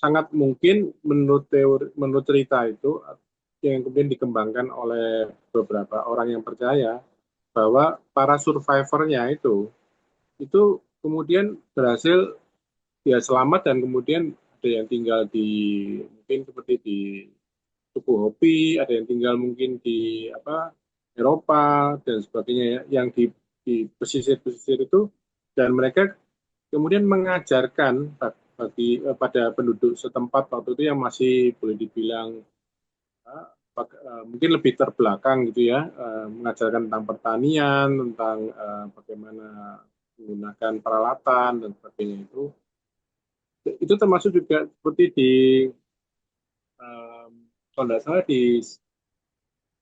sangat mungkin menurut cerita itu yang kemudian dikembangkan oleh beberapa orang yang percaya bahwa para survivornya itu kemudian berhasil ya selamat dan kemudian ada yang tinggal di mungkin seperti di suku Hopi, ada yang tinggal mungkin di apa Eropa dan sebagainya ya, yang di pesisir-pesisir itu dan mereka kemudian mengajarkan pada penduduk setempat waktu itu yang masih boleh dibilang mungkin lebih terbelakang gitu ya, mengajarkan tentang pertanian, tentang bagaimana menggunakan peralatan dan sebagainya itu termasuk juga seperti di kalau tidak salah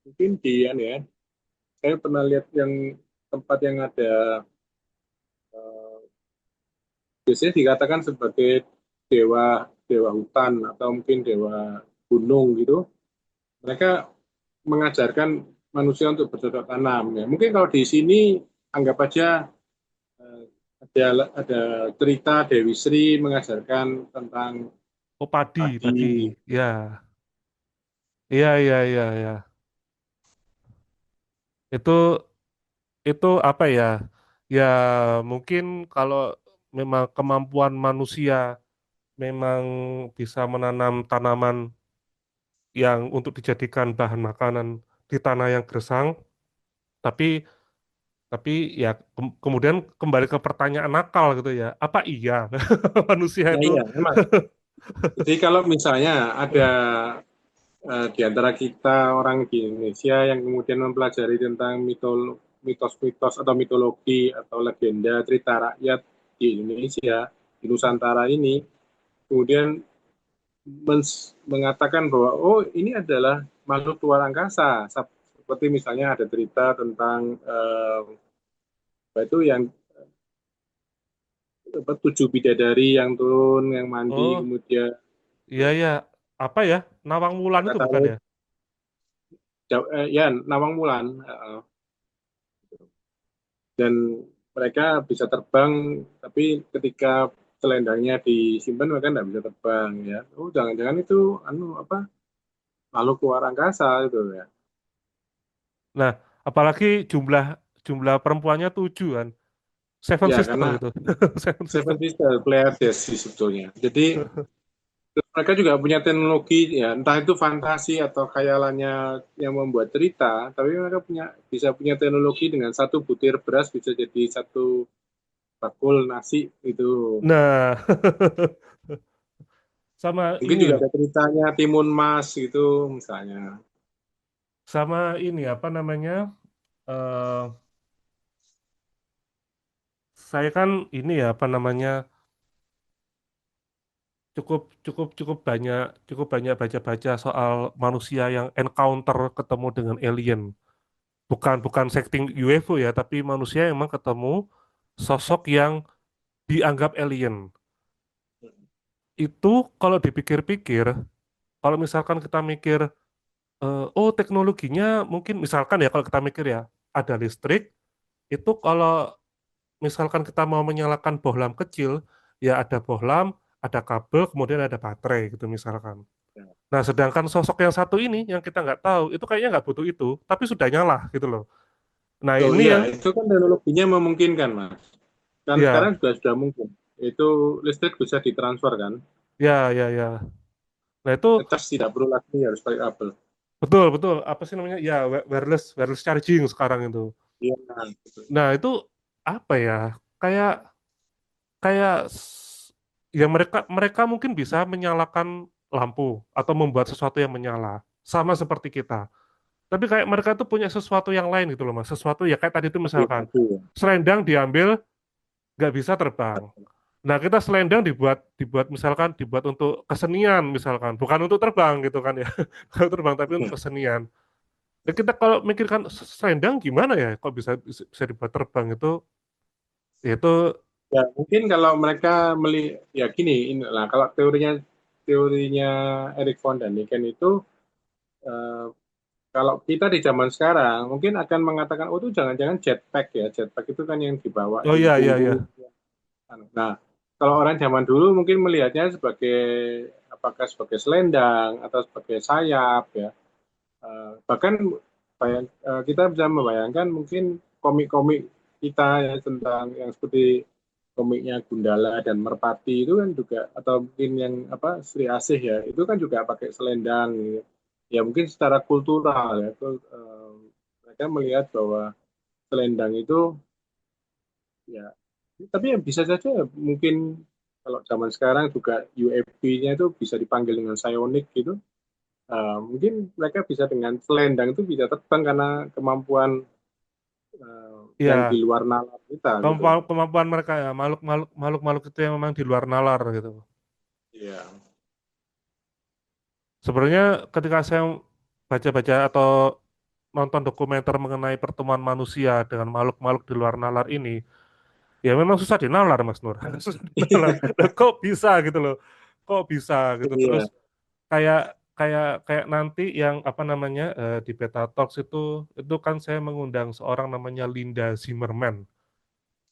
mungkin di ya saya pernah lihat yang tempat yang ada eh, biasanya dikatakan sebagai dewa dewa hutan atau mungkin dewa gunung gitu. Mereka mengajarkan manusia untuk bercocok tanam ya. Mungkin kalau di sini anggap aja eh, ada cerita Dewi Sri mengajarkan tentang Oh, padi padi padi. ya, iya iya iya iya, itu apa ya, ya mungkin kalau memang kemampuan manusia memang bisa menanam tanaman yang untuk dijadikan bahan makanan di tanah yang gersang, tapi ya kemudian kembali ke pertanyaan nakal gitu ya, apa iya manusia Ya itu iya, memang. Jadi kalau misalnya ada di antara kita orang di Indonesia yang kemudian mempelajari tentang mitos-mitos atau mitologi atau legenda cerita rakyat di Indonesia, di Nusantara ini, kemudian mengatakan bahwa oh ini adalah makhluk luar angkasa, seperti misalnya ada cerita tentang apa itu yang 7 bidadari yang turun, yang mandi, oh kemudian iya ya, apa ya, Nawang Wulan itu Krakatau, bukan ya? ya Nawang Wulan, dan mereka bisa terbang tapi ketika selendangnya disimpan mereka tidak bisa terbang ya oh jangan-jangan itu anu apa makhluk luar angkasa itu ya Nah, apalagi jumlah jumlah perempuannya 7 kan, Seven ya Sister karena gitu. Seven Sister. Seven Sister Pleiades sih sebetulnya jadi mereka juga punya teknologi ya entah itu fantasi atau khayalannya yang membuat cerita tapi mereka bisa punya teknologi dengan satu butir beras bisa jadi satu bakul nasi itu Nah, sama mungkin ini juga loh, ada ceritanya Timun Mas gitu misalnya. sama ini apa namanya? eh saya kan ini ya apa namanya? Cukup cukup cukup banyak baca-baca soal manusia yang encounter ketemu dengan alien. bukan bukan setting UFO ya, tapi manusia yang memang ketemu sosok yang dianggap alien. Itu kalau dipikir-pikir, kalau misalkan kita mikir, oh teknologinya mungkin misalkan ya kalau kita mikir ya, ada listrik, itu kalau misalkan kita mau menyalakan bohlam kecil, ya ada bohlam, ada kabel, kemudian ada baterai gitu misalkan. Ya. Nah, sedangkan sosok yang satu ini yang kita nggak tahu, itu kayaknya nggak butuh itu, tapi sudah nyala gitu loh. Nah, Betul, ini ya, yang, itu kan teknologinya memungkinkan, Mas. Dan sekarang ya, juga sudah mungkin. Itu listrik bisa ditransfer kan. ya, ya, ya. Nah, itu Ngecas tidak perlu lagi harus pakai kabel. betul, betul. Apa sih namanya? Ya, wireless, wireless charging sekarang itu. Iya, gitu. Nah, itu apa ya? Kayak, kayak, ya mereka, mereka mungkin bisa menyalakan lampu atau membuat sesuatu yang menyala, sama seperti kita. Tapi kayak mereka tuh punya sesuatu yang lain gitu loh mas. Sesuatu ya kayak tadi itu Lebih misalkan maju ya. selendang diambil nggak bisa terbang. Nah kita selendang dibuat dibuat misalkan dibuat untuk kesenian misalkan, bukan untuk terbang gitu kan ya. Kalau terbang tapi untuk kesenian. Ya kita kalau mikirkan selendang gimana ya, kok bisa dibuat terbang itu Ya, mungkin kalau mereka ya gini, lah kalau teorinya Erik von Daniken itu eh, kalau kita di zaman sekarang mungkin akan mengatakan oh itu jangan-jangan jetpack ya. Jetpack itu kan yang dibawa oh di iya iya iya punggung. Nah, kalau orang zaman dulu mungkin melihatnya sebagai apakah sebagai selendang atau sebagai sayap ya. Bahkan kita bisa membayangkan mungkin komik-komik kita ya tentang yang seperti komiknya Gundala dan Merpati itu kan juga atau mungkin yang apa Sri Asih ya itu kan juga pakai selendang gitu. Ya mungkin secara kultural ya itu, mereka melihat bahwa selendang itu ya tapi ya bisa saja ya, mungkin kalau zaman sekarang juga UAV-nya itu bisa dipanggil dengan psionik gitu. Mungkin mereka bisa dengan selendang itu bisa terbang karena kemampuan yang di iya luar nalar kita gitu. kemampuan kemampuan mereka ya makhluk itu yang memang di luar nalar gitu. Iya. Sebenarnya ketika saya baca-baca atau nonton dokumenter mengenai pertemuan manusia dengan makhluk-makhluk di luar nalar ini, ya memang susah dinalar Mas Nur. Susah dinalar. Lah, kok bisa gitu loh. Kok bisa gitu. Terus Iya. kayak kayak kayak nanti yang apa namanya di Beta Talks itu kan saya mengundang seorang namanya Linda Zimmerman.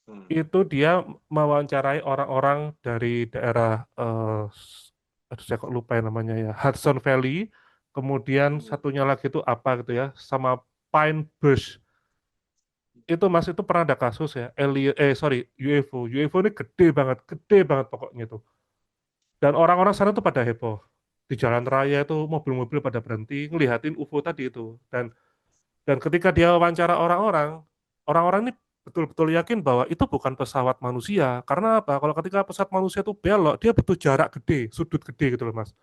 Hmm. Itu dia mewawancarai orang-orang dari daerah aduh saya kok lupa ya namanya ya Hudson Valley, kemudian Hmm. satunya lagi itu apa gitu ya, sama Pine Bush. Itu Mas itu pernah ada kasus ya, sorry UFO. UFO ini gede banget pokoknya itu. Dan orang-orang sana tuh pada heboh. Di jalan raya itu mobil-mobil pada berhenti ngelihatin UFO tadi itu. Dan ketika dia wawancara orang-orang, orang-orang ini betul-betul yakin bahwa itu bukan pesawat manusia. Karena apa? Kalau ketika pesawat manusia itu belok, dia butuh jarak gede, sudut gede gitu loh, Mas.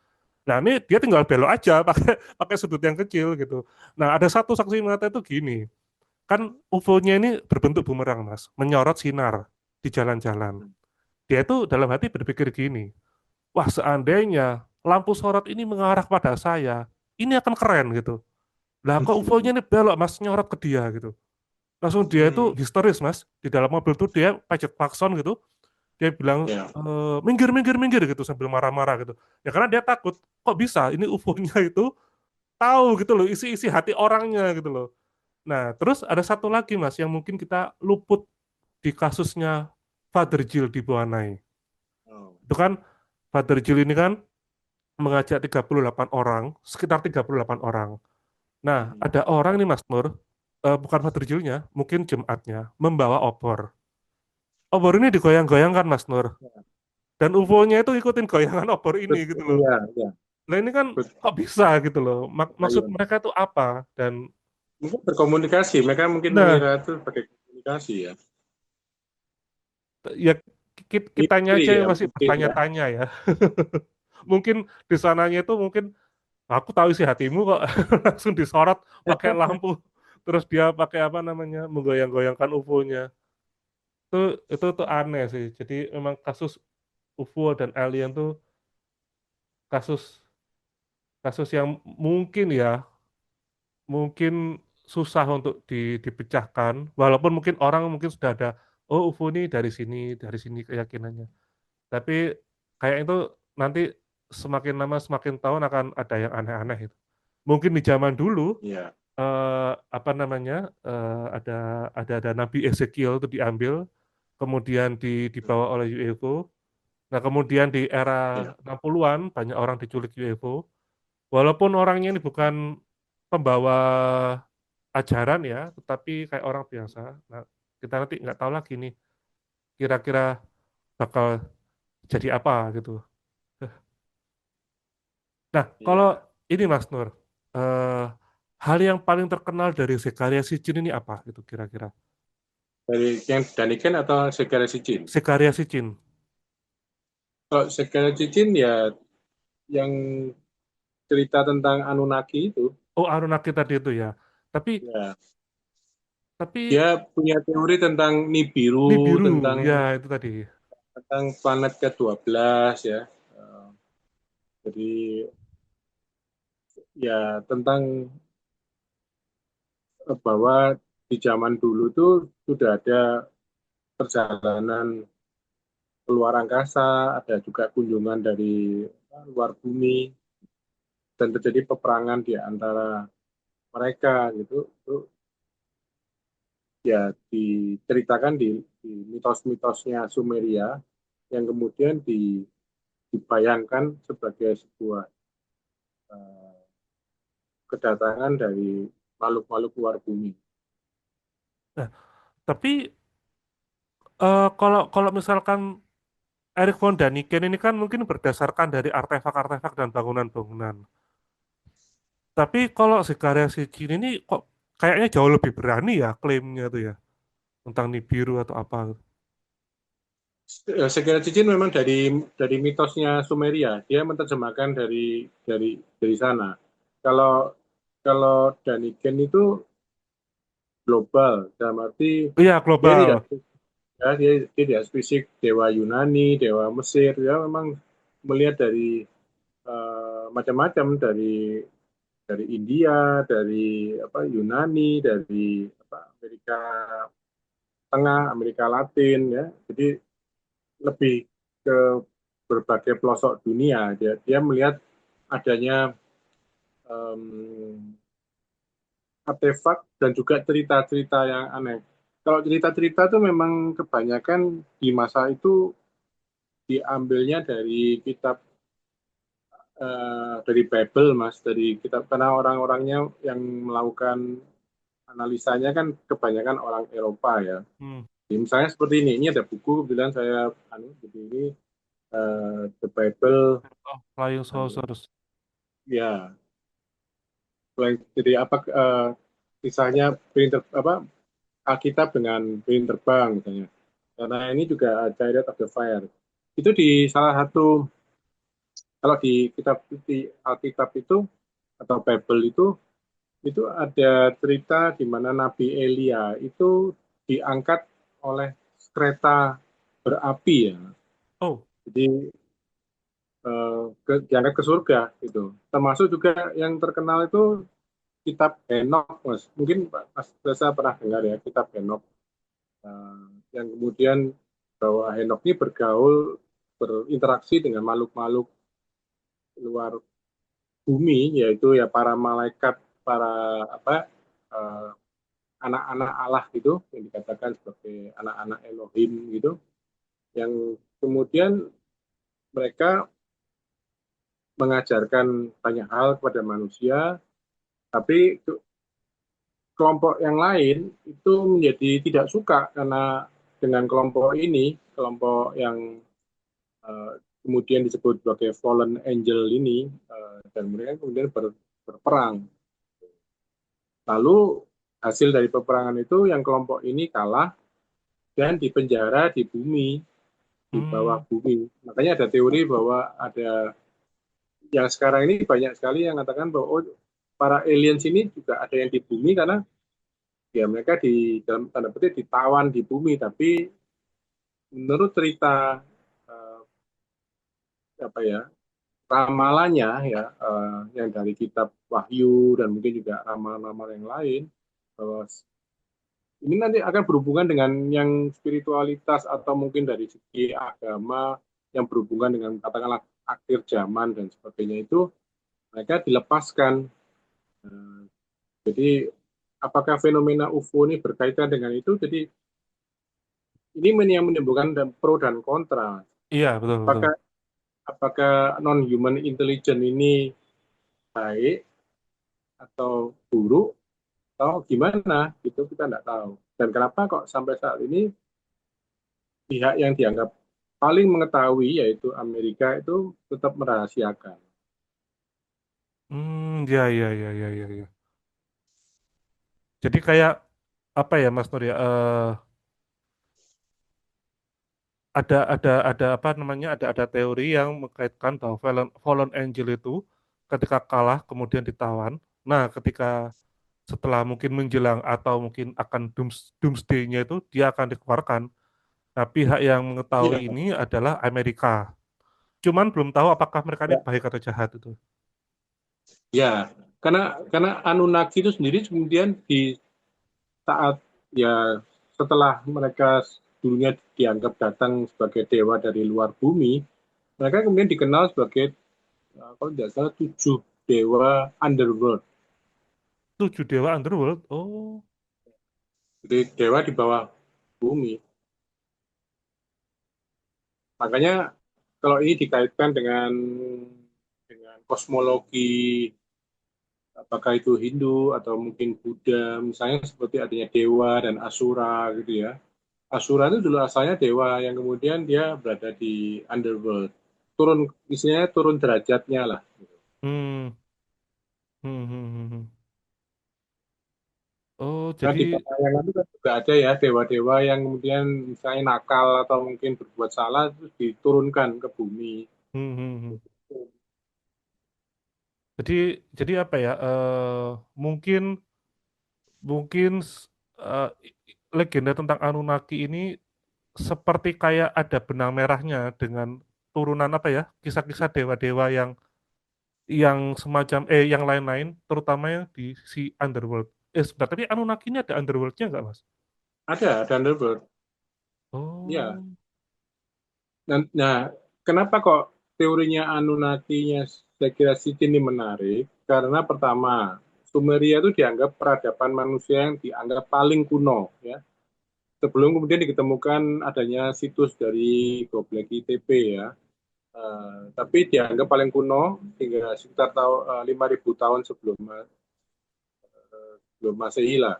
Nah, ini dia tinggal belok aja pakai pakai sudut yang kecil gitu. Nah, ada satu saksi mata itu gini, kan UFO-nya ini berbentuk bumerang, Mas, menyorot sinar di jalan-jalan. Dia itu dalam hati berpikir gini, wah seandainya lampu sorot ini mengarah pada saya, ini akan keren gitu. Lah kok UFO-nya ini belok, Mas, nyorot ke dia gitu. Langsung dia itu Hmm. histeris mas di dalam mobil tuh dia pajak klakson gitu, dia bilang Ya. minggir minggir minggir gitu sambil marah-marah gitu ya karena dia takut kok bisa ini UFO-nya itu tahu gitu loh isi-isi hati orangnya gitu loh. Nah terus ada satu lagi mas yang mungkin kita luput di kasusnya Father Jill di Boanai. Oh. Itu kan Father Jill ini kan mengajak 38 orang, sekitar 38 orang. Nah Hmm. ada orang nih mas Nur, bukan Father Jill-nya, mungkin jemaatnya membawa obor. Obor ini digoyang-goyangkan Mas Nur. Dan UFO-nya itu ikutin goyangan obor ini gitu Betul. loh. Iya, iya. Nah ini kan Betul. kok bisa gitu loh. Maksud Ayo. mereka itu apa? Dan Mungkin berkomunikasi, mereka mungkin nah mengira itu sebagai komunikasi ya. ya kitanya Mimikri aja ya yang masih mungkin ya. bertanya-tanya ya. Mungkin di sananya itu mungkin aku tahu isi hatimu kok langsung disorot pakai lampu. Terus dia pakai apa namanya menggoyang-goyangkan UFO-nya. Itu tuh aneh sih. Jadi memang kasus UFO dan alien tuh kasus kasus yang mungkin ya mungkin susah untuk dipecahkan, walaupun mungkin orang mungkin sudah ada, oh UFO ini dari sini keyakinannya. Tapi kayak itu nanti semakin lama semakin tahun akan ada yang aneh-aneh itu. Mungkin di zaman dulu Ya, apa namanya ada ada Nabi Ezekiel itu diambil, kemudian dibawa oleh UFO. Nah kemudian di era ya, 60-an banyak orang diculik UFO. Walaupun orangnya ini bukan pembawa ajaran ya, tetapi kayak orang biasa. Nah kita nanti nggak tahu lagi nih kira-kira bakal jadi apa gitu. Nah, kalau ya. ini Mas Nur, eh, hal yang paling terkenal dari Zekaria Sitchin ini apa gitu kira-kira? Dari yang Daniken atau Segara Cicin? Zekaria Sitchin. Kalau Segara Cicin ya yang cerita tentang Anunnaki itu, Oh, Anunnaki tadi itu ya. Tapi ya tapi dia punya teori tentang Nibiru, Nibiru tentang ya itu tadi. tentang planet ke-12 ya. Eh, Jadi ya tentang bahwa di zaman dulu tuh sudah ada perjalanan keluar angkasa, ada juga kunjungan dari luar bumi, dan terjadi peperangan di antara mereka gitu. Itu ya diceritakan di mitos-mitosnya Sumeria yang kemudian dibayangkan sebagai sebuah eh, kedatangan dari makhluk-makhluk luar bumi. Nah, tapi kalau kalau misalkan Erik von Daniken ini kan mungkin berdasarkan dari artefak-artefak dan bangunan-bangunan. Tapi kalau Zekaria Sitchin ini kok kayaknya jauh lebih berani ya klaimnya tuh ya tentang Nibiru atau apa. Segala Cicin memang dari mitosnya Sumeria, dia menerjemahkan dari sana. Kalau kalau Daniken itu global, dalam arti Iya, dia global. tidak ya, dia tidak spesifik dewa Yunani, dewa Mesir, dia memang melihat dari macam-macam dari India, dari apa Yunani, dari apa Amerika Tengah, Amerika Latin ya. Jadi lebih ke berbagai pelosok dunia. Dia melihat adanya um, artefak dan juga cerita-cerita yang aneh. Kalau cerita-cerita itu memang kebanyakan di masa itu diambilnya dari kitab dari Bible, Mas, dari kitab karena orang-orangnya yang melakukan analisanya kan kebanyakan orang Eropa ya. Hmm. Jadi misalnya seperti ini ada buku kebetulan saya jadi ini The Bible, Oh, Flying uh, Saucers. ya jadi apa kisahnya printer apa Alkitab dengan piring terbang misalnya. Karena ini juga Chariot of the Fire. Itu di salah satu kalau di kitab di Alkitab itu atau Bible itu ada cerita di mana Nabi Elia itu diangkat oleh kereta berapi ya. Oh, Jadi diangkat ke surga gitu. Termasuk juga yang terkenal itu kitab Henok, Mas. Mungkin Mas Reza pernah dengar ya kitab Henok. Yang kemudian bahwa Henok ini bergaul berinteraksi dengan makhluk-makhluk luar bumi yaitu ya para malaikat para apa eh, anak-anak Allah gitu yang dikatakan sebagai anak-anak Elohim gitu yang kemudian mereka mengajarkan banyak hal kepada manusia tapi kelompok yang lain itu menjadi tidak suka karena dengan kelompok ini kelompok yang uh, kemudian disebut sebagai fallen angel ini dan mereka kemudian berperang. Lalu hasil dari peperangan itu yang kelompok ini kalah dan dipenjara di bumi, di bawah hmm. bumi. Makanya ada teori bahwa ada yang sekarang ini banyak sekali yang mengatakan bahwa oh, para aliens ini juga ada yang di bumi karena ya mereka di dalam tanda petik ditawan di bumi tapi menurut cerita uh, apa ya ramalannya ya yang dari kitab Wahyu dan mungkin juga ramalan-ramalan yang lain bahwa ini nanti akan berhubungan dengan yang spiritualitas atau mungkin dari segi agama yang berhubungan dengan katakanlah akhir zaman dan sebagainya itu mereka dilepaskan. Eh, Jadi apakah fenomena UFO ini berkaitan dengan itu? Jadi ini yang menimbulkan pro dan kontra. Iya, betul, betul. Apakah apakah non human intelligence ini baik atau buruk atau gimana? Itu kita tidak tahu. Dan kenapa kok sampai saat ini pihak yang dianggap paling mengetahui yaitu Amerika itu tetap merahasiakan. Ya, ya, ya, ya, ya, ya. Jadi kayak apa ya, Mas Nur ya? Ada apa namanya? Ada teori yang mengkaitkan bahwa fallen angel itu ketika kalah kemudian ditawan. Nah, ketika setelah mungkin menjelang atau mungkin akan doomsday-nya itu dia akan dikeluarkan. Nah, pihak yang mengetahui Iya, ini adalah Amerika. Cuman belum tahu apakah mereka ini ya, baik atau jahat itu. ya. Karena Anunnaki itu sendiri kemudian di saat ya setelah mereka dulunya dianggap datang sebagai dewa dari luar bumi, mereka kemudian dikenal sebagai kalau tidak salah 7 dewa underworld. Tujuh dewa underworld. Oh. Jadi dewa di bawah bumi. Makanya kalau ini dikaitkan dengan kosmologi, apakah itu Hindu atau mungkin Buddha, misalnya seperti adanya dewa dan asura gitu ya. Asura itu dulu asalnya dewa yang kemudian dia berada di underworld. Turun, istilahnya turun derajatnya lah. Hmm. Hmm, hmm, hmm, hmm. Oh, Nah, di jadi pewayangan itu kan juga ada ya dewa-dewa yang kemudian misalnya nakal atau mungkin berbuat salah terus diturunkan ke bumi. hmm, hmm, hmm. Jadi jadi apa ya? Mungkin mungkin legenda tentang Anunnaki ini seperti kayak ada benang merahnya dengan turunan apa ya? Kisah-kisah dewa-dewa yang semacam yang lain-lain, terutama yang di si underworld. Sebentar, tapi Anunnaki ini ada underworldnya nggak, Mas? Ada underworld. Ya. Oh. Nah, kenapa kok teorinya Anunnaki-nya saya kira Siti ini menarik? Karena pertama, Sumeria itu dianggap peradaban manusia yang dianggap paling kuno ya. Sebelum kemudian ditemukan adanya situs dari Göbekli Tepe ya. Tapi dianggap paling kuno hingga sekitar tahun 5.000 tahun sebelum Masehi lah.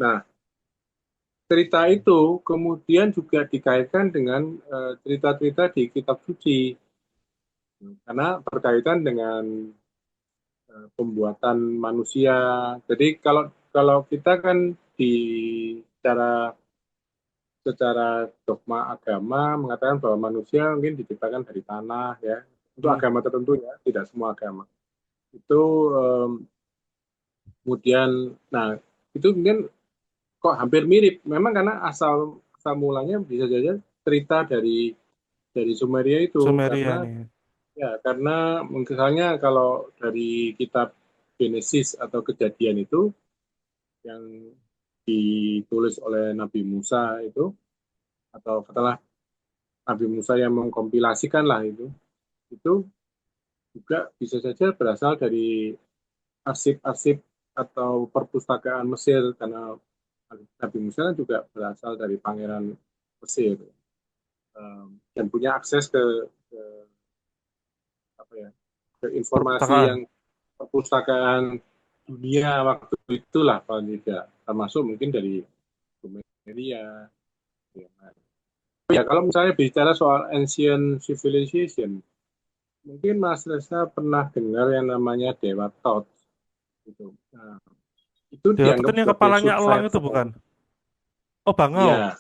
Nah, cerita itu kemudian juga dikaitkan dengan cerita-cerita di kitab suci karena berkaitan dengan pembuatan manusia. Jadi kalau kalau kita kan di secara secara dogma agama mengatakan bahwa manusia mungkin diciptakan dari tanah ya. Untuk Hmm, agama tertentu ya, tidak semua agama. Itu em, kemudian nah itu kemudian kok hampir mirip. Memang karena asal asal mulanya bisa saja cerita dari Sumeria itu Sumeria karena nih. ya karena misalnya kalau dari kitab Genesis atau Kejadian itu yang ditulis oleh Nabi Musa itu atau katakanlah Nabi Musa yang mengkompilasikan lah itu juga bisa saja berasal dari arsip-arsip atau perpustakaan Mesir karena Nabi Musa juga berasal dari Pangeran Mesir dan punya akses ke apa ya ke informasi Perpustakaan. yang perpustakaan dunia waktu itulah paling tidak termasuk mungkin dari Sumeria. Ya. Ya, kalau misalnya bicara soal ancient civilization, mungkin Mas Reza pernah dengar yang namanya Dewa Tot. Gitu. Nah, itu Dewa dianggap Teten yang sebagai kepalanya elang itu bukan? survivor. Oh, bangau. Ya,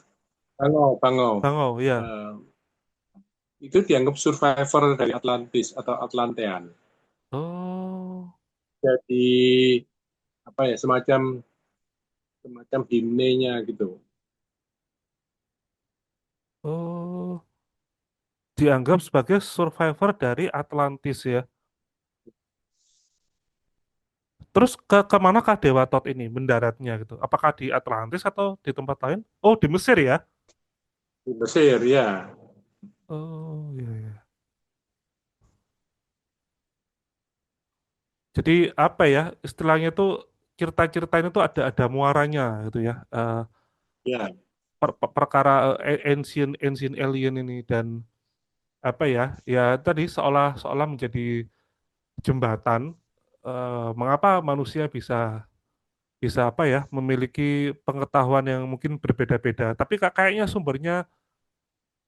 Bangau, Bangau. Bangau, ya. Eh, itu dianggap survivor dari Atlantis atau Atlantean. Oh. Jadi apa ya semacam semacam himnenya gitu. Oh. Dianggap sebagai survivor dari Atlantis ya. Terus ke manakah Dewa Tot ini mendaratnya gitu? Apakah di Atlantis atau di tempat lain? Oh, di Mesir ya? Di Mesir, ya. Oh, iya, iya. Jadi apa ya istilahnya tuh cerita-ceritanya tuh ada muaranya gitu ya. Ya, Perkara ancient ancient alien ini dan apa ya ya tadi seolah seolah menjadi jembatan mengapa manusia bisa bisa apa ya memiliki pengetahuan yang mungkin berbeda-beda tapi kayaknya sumbernya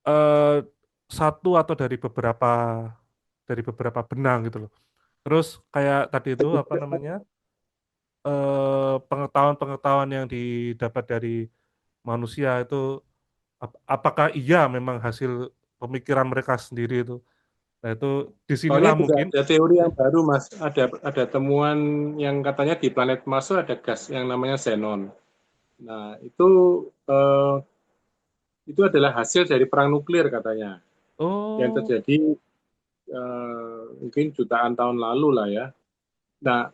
eh, satu atau dari beberapa benang gitu loh. Terus kayak tadi itu apa namanya pengetahuan-pengetahuan yang didapat dari manusia itu apakah iya memang hasil pemikiran mereka sendiri itu. Nah itu soalnya disinilah juga mungkin ada teori yang baru, Mas. Ada temuan yang katanya di planet Mars itu ada gas yang namanya xenon. Nah, eh, itu adalah hasil dari perang nuklir katanya yang oh terjadi mungkin jutaan tahun lalu lah ya. Nah,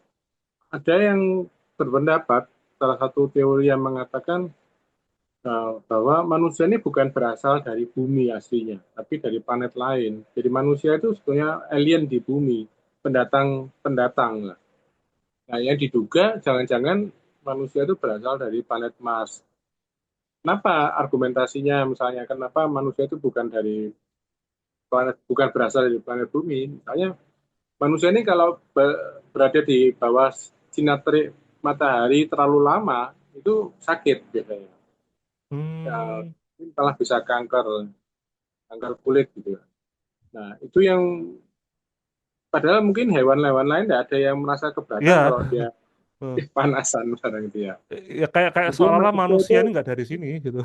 ada yang berpendapat salah satu teori yang mengatakan bahwa manusia ini bukan berasal dari bumi aslinya, tapi dari planet lain. Jadi manusia itu sebetulnya alien di bumi, pendatang-pendatang lah. Nah, yang diduga jangan-jangan manusia itu berasal dari planet Mars. Kenapa argumentasinya misalnya kenapa manusia itu bukan berasal dari planet bumi? Misalnya manusia ini kalau berada di bawah sinar terik matahari terlalu lama itu sakit biasanya. Ya, hmm, malah bisa kanker kulit gitu. Nah, itu yang padahal mungkin hewan-hewan lain tidak ada yang merasa keberatan ya kalau dia panasan misalnya gitu ya. ya kayak kayak Jadi seolah-olah manusia manusia itu ini nggak dari sini gitu.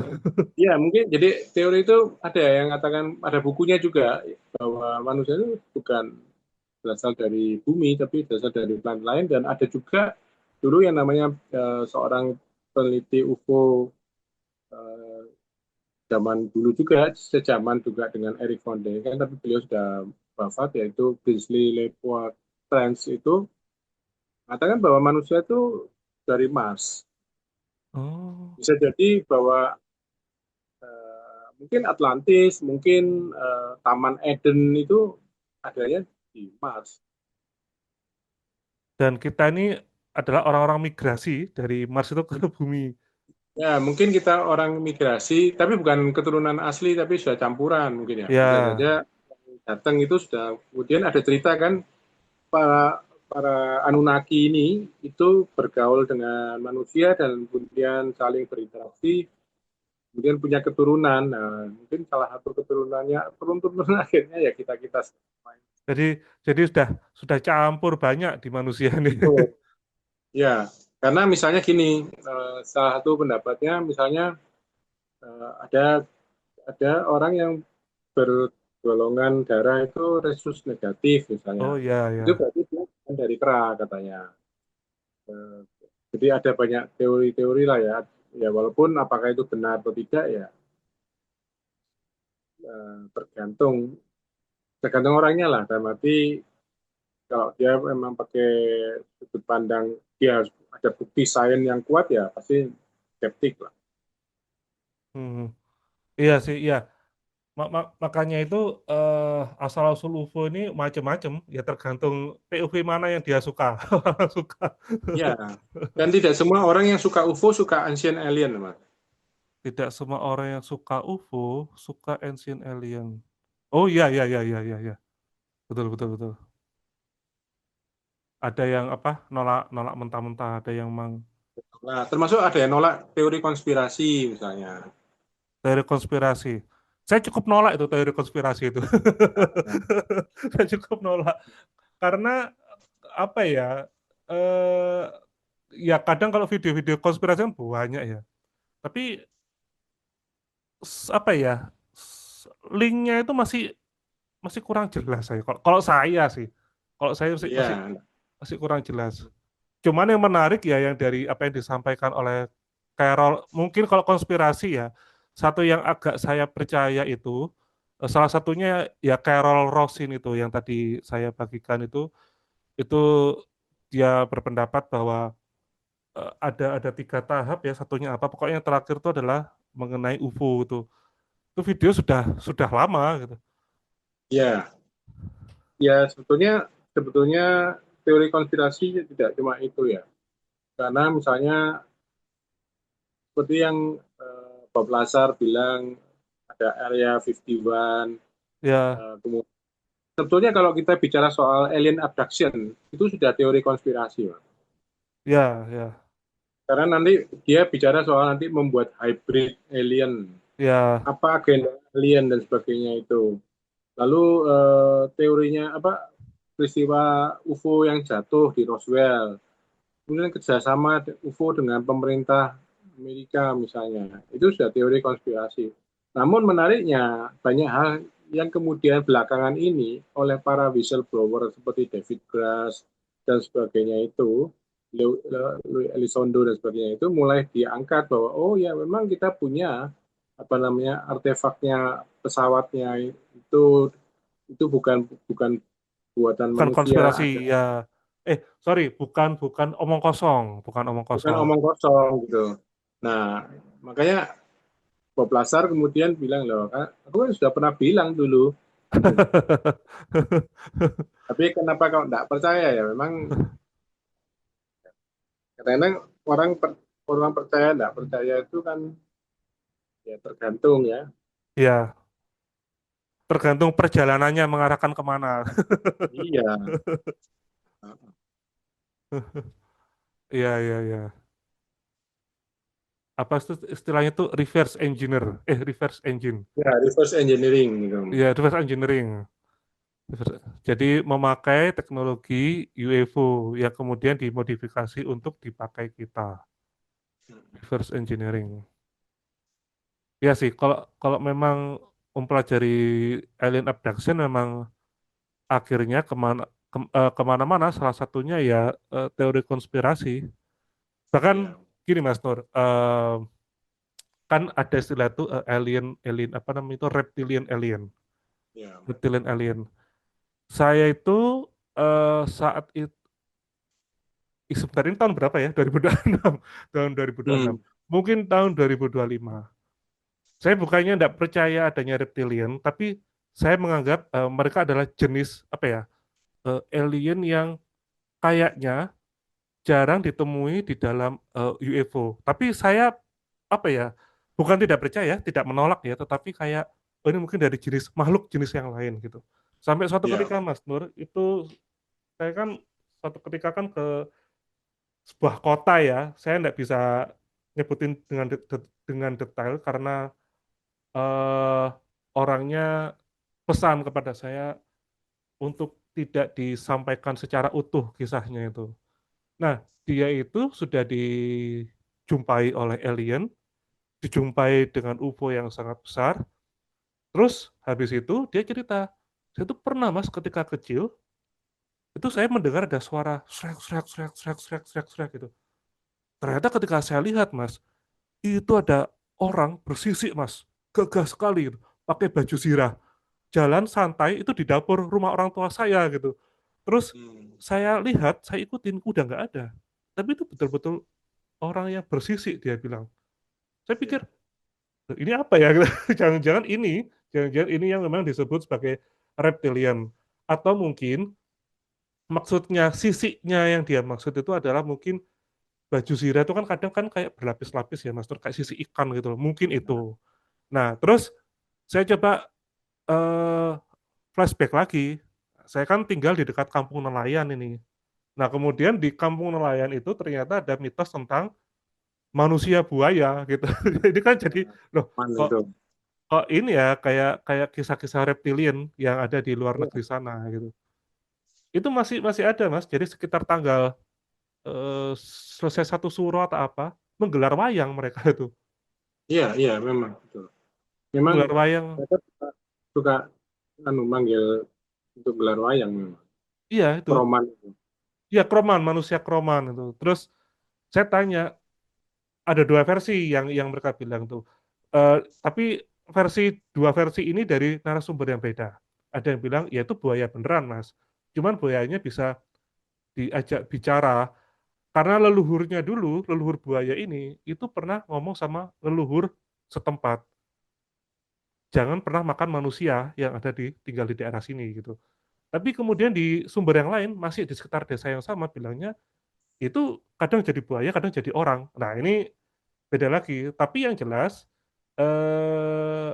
ya mungkin jadi teori itu ada yang mengatakan ada bukunya juga bahwa manusia itu bukan berasal dari bumi tapi berasal dari planet lain dan ada juga dulu yang namanya seorang peneliti UFO eh, zaman dulu juga sejaman juga dengan Eric von Däniken tapi beliau sudah wafat yaitu Beasley Lepold Trans itu mengatakan bahwa manusia itu dari Mars. Oh, Bisa jadi bahwa mungkin Atlantis, mungkin Taman Eden itu adanya di Mars. dan kita ini adalah orang-orang migrasi dari Mars itu ke bumi. Ya, mungkin kita orang migrasi, tapi bukan keturunan asli, tapi sudah campuran mungkin ya. Bisa Ya, saja datang itu sudah, kemudian ada cerita kan para Anunnaki ini itu bergaul dengan manusia dan kemudian saling berinteraksi, kemudian punya keturunan. Nah, mungkin salah satu keturunannya, turun-turun akhirnya ya kita-kita semua. jadi jadi sudah campur banyak di manusia ini. Betul. Ya, karena misalnya gini, salah satu pendapatnya misalnya ada orang yang bergolongan darah itu resus negatif Oh misalnya. ya Itu ya. berarti dia bukan dari kera katanya. Eh, jadi ada banyak teori-teori lah ya. Ya walaupun apakah itu benar atau tidak ya tergantung tergantung orangnya lah. Dan arti kalau dia memang pakai sudut pandang dia harus ada bukti sains yang kuat ya pasti skeptik lah. Hmm. Iya sih, iya. Makanya itu asal-usul UFO ini macam-macam, ya tergantung POV mana yang dia suka. Orang suka. Ya, dan tidak semua orang yang suka UFO suka ancient alien, Mas. Tidak semua orang yang suka UFO suka Ancient Alien. Oh iya iya iya iya iya iya. Betul betul betul. Ada yang apa nolak nolak mentah-mentah, ada yang mang Nah, termasuk ada yang nolak teori konspirasi misalnya. teori konspirasi. Saya cukup nolak itu teori konspirasi itu. Nah, Saya cukup nolak karena apa ya? Eh ya kadang kalau video-video konspirasi kan banyak ya. Tapi apa ya? Linknya itu masih masih kurang jelas saya. Kalau saya sih, kalau saya masih masih iya, masih kurang jelas. Cuman yang menarik ya yang dari apa yang disampaikan oleh Carol, mungkin kalau konspirasi ya, satu yang agak saya percaya itu salah satunya ya Carol Rosin itu yang tadi saya bagikan itu dia berpendapat bahwa ada 3 tahap ya, satunya apa, pokoknya yang terakhir itu adalah mengenai UFO itu. Itu video sudah lama gitu. Ya, ya sebetulnya teori konspirasi tidak cuma itu ya. Karena misalnya seperti yang Bob Lazar bilang ada Area 51, Ya, kemudian sebetulnya kalau kita bicara soal alien abduction itu sudah teori konspirasi, Pak. ya, ya, Karena nanti dia bicara soal nanti membuat hybrid alien, ya, apa agenda alien dan sebagainya itu. Lalu teorinya apa peristiwa UFO yang jatuh di Roswell, kemudian kerjasama UFO dengan pemerintah Amerika misalnya, itu sudah teori konspirasi. Namun menariknya banyak hal yang kemudian belakangan ini oleh para whistleblower seperti David Grass dan sebagainya itu, Louis Elizondo dan sebagainya itu mulai diangkat bahwa oh ya memang kita punya apa namanya artefaknya pesawatnya itu bukan bukan buatan bukan manusia, konspirasi ada ya. Sorry, bukan bukan omong kosong, bukan omong bukan kosong. omong kosong gitu. Nah, makanya Bob Lazar kemudian bilang loh, kan aku kan sudah pernah bilang dulu gitu. Tapi kenapa kau tidak percaya ya? Memang kadang-kadang orang orang percaya tidak percaya itu kan ya tergantung ya. Ya, tergantung perjalanannya mengarahkan kemana. Iya. Iya, iya, iya. Apa itu istilahnya tuh reverse engineer, reverse engine. Ya, reverse engineering gitu. Iya, reverse engineering. Jadi memakai teknologi UFO yang kemudian dimodifikasi untuk dipakai kita. Reverse engineering. Ya sih, kalau kalau memang mempelajari alien abduction memang akhirnya kemana-mana, salah satunya ya teori konspirasi. Bahkan Ya, gini Mas Nur, kan ada istilah itu alien alien apa namanya itu ya. reptilian alien. Saya itu saat itu sebentar ini tahun berapa ya? 2026. Tahun 2026. Hmm. Mungkin tahun 2025. Saya bukannya tidak percaya adanya reptilian, tapi saya menganggap mereka adalah jenis apa ya? Alien yang kayaknya jarang ditemui di dalam UFO. Tapi saya apa ya? Bukan tidak percaya, tidak menolak ya, tetapi kayak oh, ini mungkin dari jenis makhluk jenis yang lain gitu. Sampai suatu Ya, ketika Mas Nur itu saya kan suatu ketika kan ke sebuah kota ya, saya tidak bisa nyebutin dengan detail karena eh, orangnya pesan kepada saya untuk tidak disampaikan secara utuh kisahnya itu. Nah, dia itu sudah dijumpai oleh alien, dijumpai dengan UFO yang sangat besar. Terus habis itu dia cerita, saya itu pernah mas ketika kecil, itu saya mendengar ada suara srek srek srek srek srek srek srek gitu. Ternyata ketika saya lihat mas, itu ada orang bersisik mas, gagah sekali gitu, pakai baju zirah, jalan santai itu di dapur rumah orang tua saya gitu. Terus hmm. saya lihat, saya ikutin, udah nggak ada. Tapi itu betul-betul orang yang bersisik dia bilang. Saya pikir Ya, ini apa ya? Jangan-jangan ini yang memang disebut sebagai reptilian. Atau mungkin maksudnya sisiknya yang dia maksud itu adalah mungkin baju zirah itu kan kadang kan kayak berlapis-lapis ya, Mas, kayak sisi ikan gitu loh. Mungkin itu. Nah, terus saya coba eh, flashback lagi. Saya kan tinggal di dekat kampung nelayan ini. Nah, kemudian di kampung nelayan itu ternyata ada mitos tentang manusia buaya gitu. Jadi kan jadi loh aman kok itu. kok ini ya kayak kayak kisah-kisah reptilian yang ada di luar Ya, negeri sana gitu. Itu masih masih ada Mas. Jadi sekitar tanggal eh, selesai satu suro atau apa menggelar wayang mereka itu. iya, iya, memang betul. Memang Menggelar wayang. mereka suka anu manggil untuk gelar wayang memang. Iya itu. Kroman itu. Iya kroman, manusia kroman itu. Terus saya tanya ada 2 versi yang mereka bilang tuh. Tapi dua versi ini dari narasumber yang beda. Ada yang bilang ya itu buaya beneran mas. Cuman buayanya bisa diajak bicara karena leluhur buaya ini itu pernah ngomong sama leluhur setempat, jangan pernah makan manusia yang ada tinggal di daerah sini gitu. Tapi kemudian di sumber yang lain masih di sekitar desa yang sama bilangnya itu kadang jadi buaya, kadang jadi orang. Nah, ini beda lagi. Tapi yang jelas eh,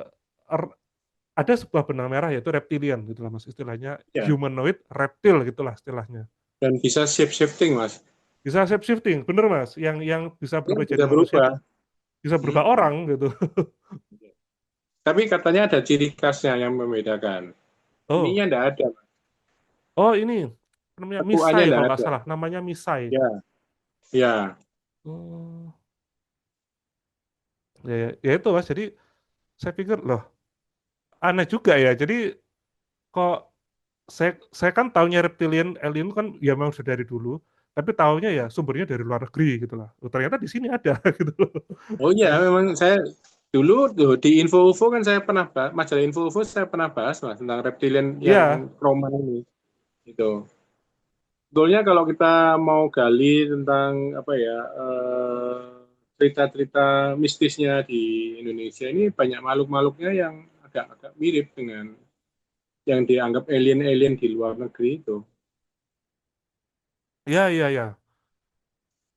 ada sebuah benang merah yaitu reptilian gitu lah Mas, istilahnya Ya, humanoid reptil gitulah istilahnya. dan bisa shape shifting, Mas. Bisa shape shifting, bener Mas. Yang bisa Ya, berubah jadi bisa manusia itu berubah. bisa berubah Hmm. orang gitu. Tapi katanya ada ciri khasnya yang membedakan. Oh, Ininya enggak ada, Mas. oh ini namanya Tekuannya misai enggak kalau nggak ada. salah, namanya misai. Ya, ya. Oh, ya itu Mas. Jadi saya pikir loh aneh juga ya. Jadi kok saya kan taunya reptilian alien kan ya memang sudah dari dulu, tapi taunya ya sumbernya dari luar negeri gitu lah. Oh, ternyata di sini ada gitu loh. Oh iya, memang saya dulu tuh di Info UFO kan saya pernah bahas, majalah Info UFO saya pernah bahas, Mas, tentang reptilian yang Iya, Roman ini. Gitu. Sebetulnya kalau kita mau gali tentang apa ya, cerita-cerita mistisnya di Indonesia ini banyak makhluk-makhluknya yang agak-agak mirip dengan yang dianggap alien-alien di luar negeri itu. iya, iya, iya.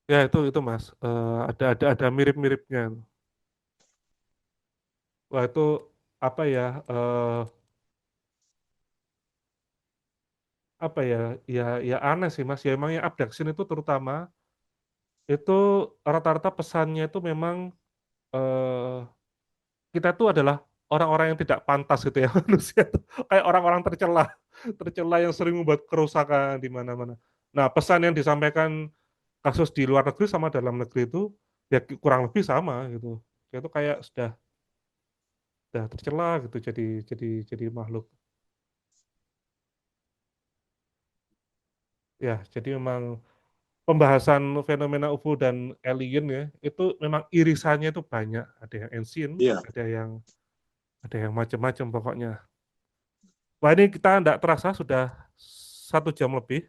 Ya itu Mas. Ada mirip-miripnya. Wah itu apa ya? Apa ya? Ya aneh sih Mas. Ya emang yang abduction itu terutama itu rata-rata pesannya itu memang eh, kita itu adalah orang-orang yang tidak pantas gitu ya manusia tuh kayak orang-orang tercela, tercela yang sering membuat kerusakan di mana-mana. Nah, pesan yang disampaikan kasus di luar negeri sama dalam negeri itu ya kurang lebih sama gitu. Itu kayak sudah tercela gitu jadi makhluk. Ya, jadi memang pembahasan fenomena UFO dan alien ya itu memang irisannya itu banyak. Ada yang ancient, Iya, ada yang macam-macam pokoknya. Wah ini kita tidak terasa sudah 1 jam lebih.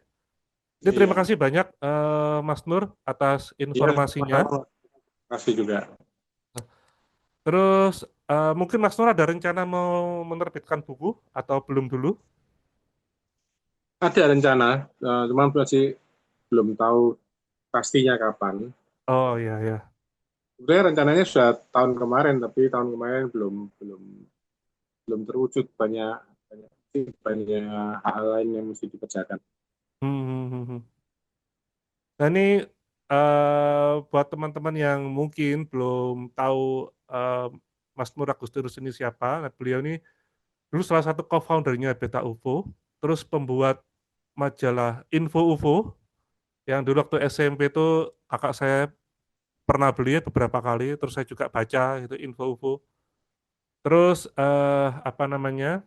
Ini terima iya, kasih banyak Mas Nur atas iya, informasinya. sama-sama. Kasih juga. Terus mungkin Mas Nur ada rencana mau menerbitkan buku atau belum dulu? Ada rencana, cuman masih belum tahu pastinya kapan. Oh iya ya. Sebenarnya rencananya sudah tahun kemarin, tapi tahun kemarin belum belum belum terwujud, banyak banyak banyak hal lain yang mesti dikerjakan. Hmm. Nah ini buat teman-teman yang mungkin belum tahu eh, Mas Nur Agustinus ini siapa, nah, beliau ini dulu salah satu co-foundernya Beta UFO, terus pembuat majalah Info UFO yang dulu waktu SMP itu kakak saya pernah beli ya beberapa kali, terus saya juga baca itu Info UFO. Terus apa namanya?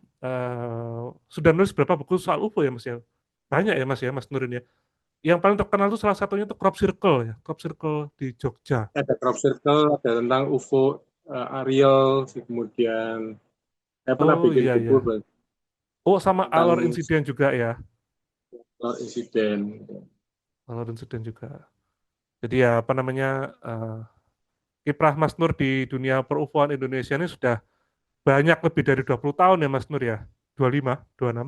Sudah nulis berapa buku soal UFO ya Mas ya? Banyak ya Mas Nurin ya. Yang paling terkenal itu salah satunya itu Crop Circle ya, Crop Circle di Jogja. Ada crop circle, ada tentang UFO, Ariel, kemudian saya pernah Oh bikin iya buku iya. Oh sama Alor tentang Insiden juga ya. insiden. Alor Insiden juga. Jadi ya apa namanya? Kiprah Mas Nur di dunia per-UFOan Indonesia ini sudah banyak lebih dari 20 tahun ya Mas Nur ya. 25, 26.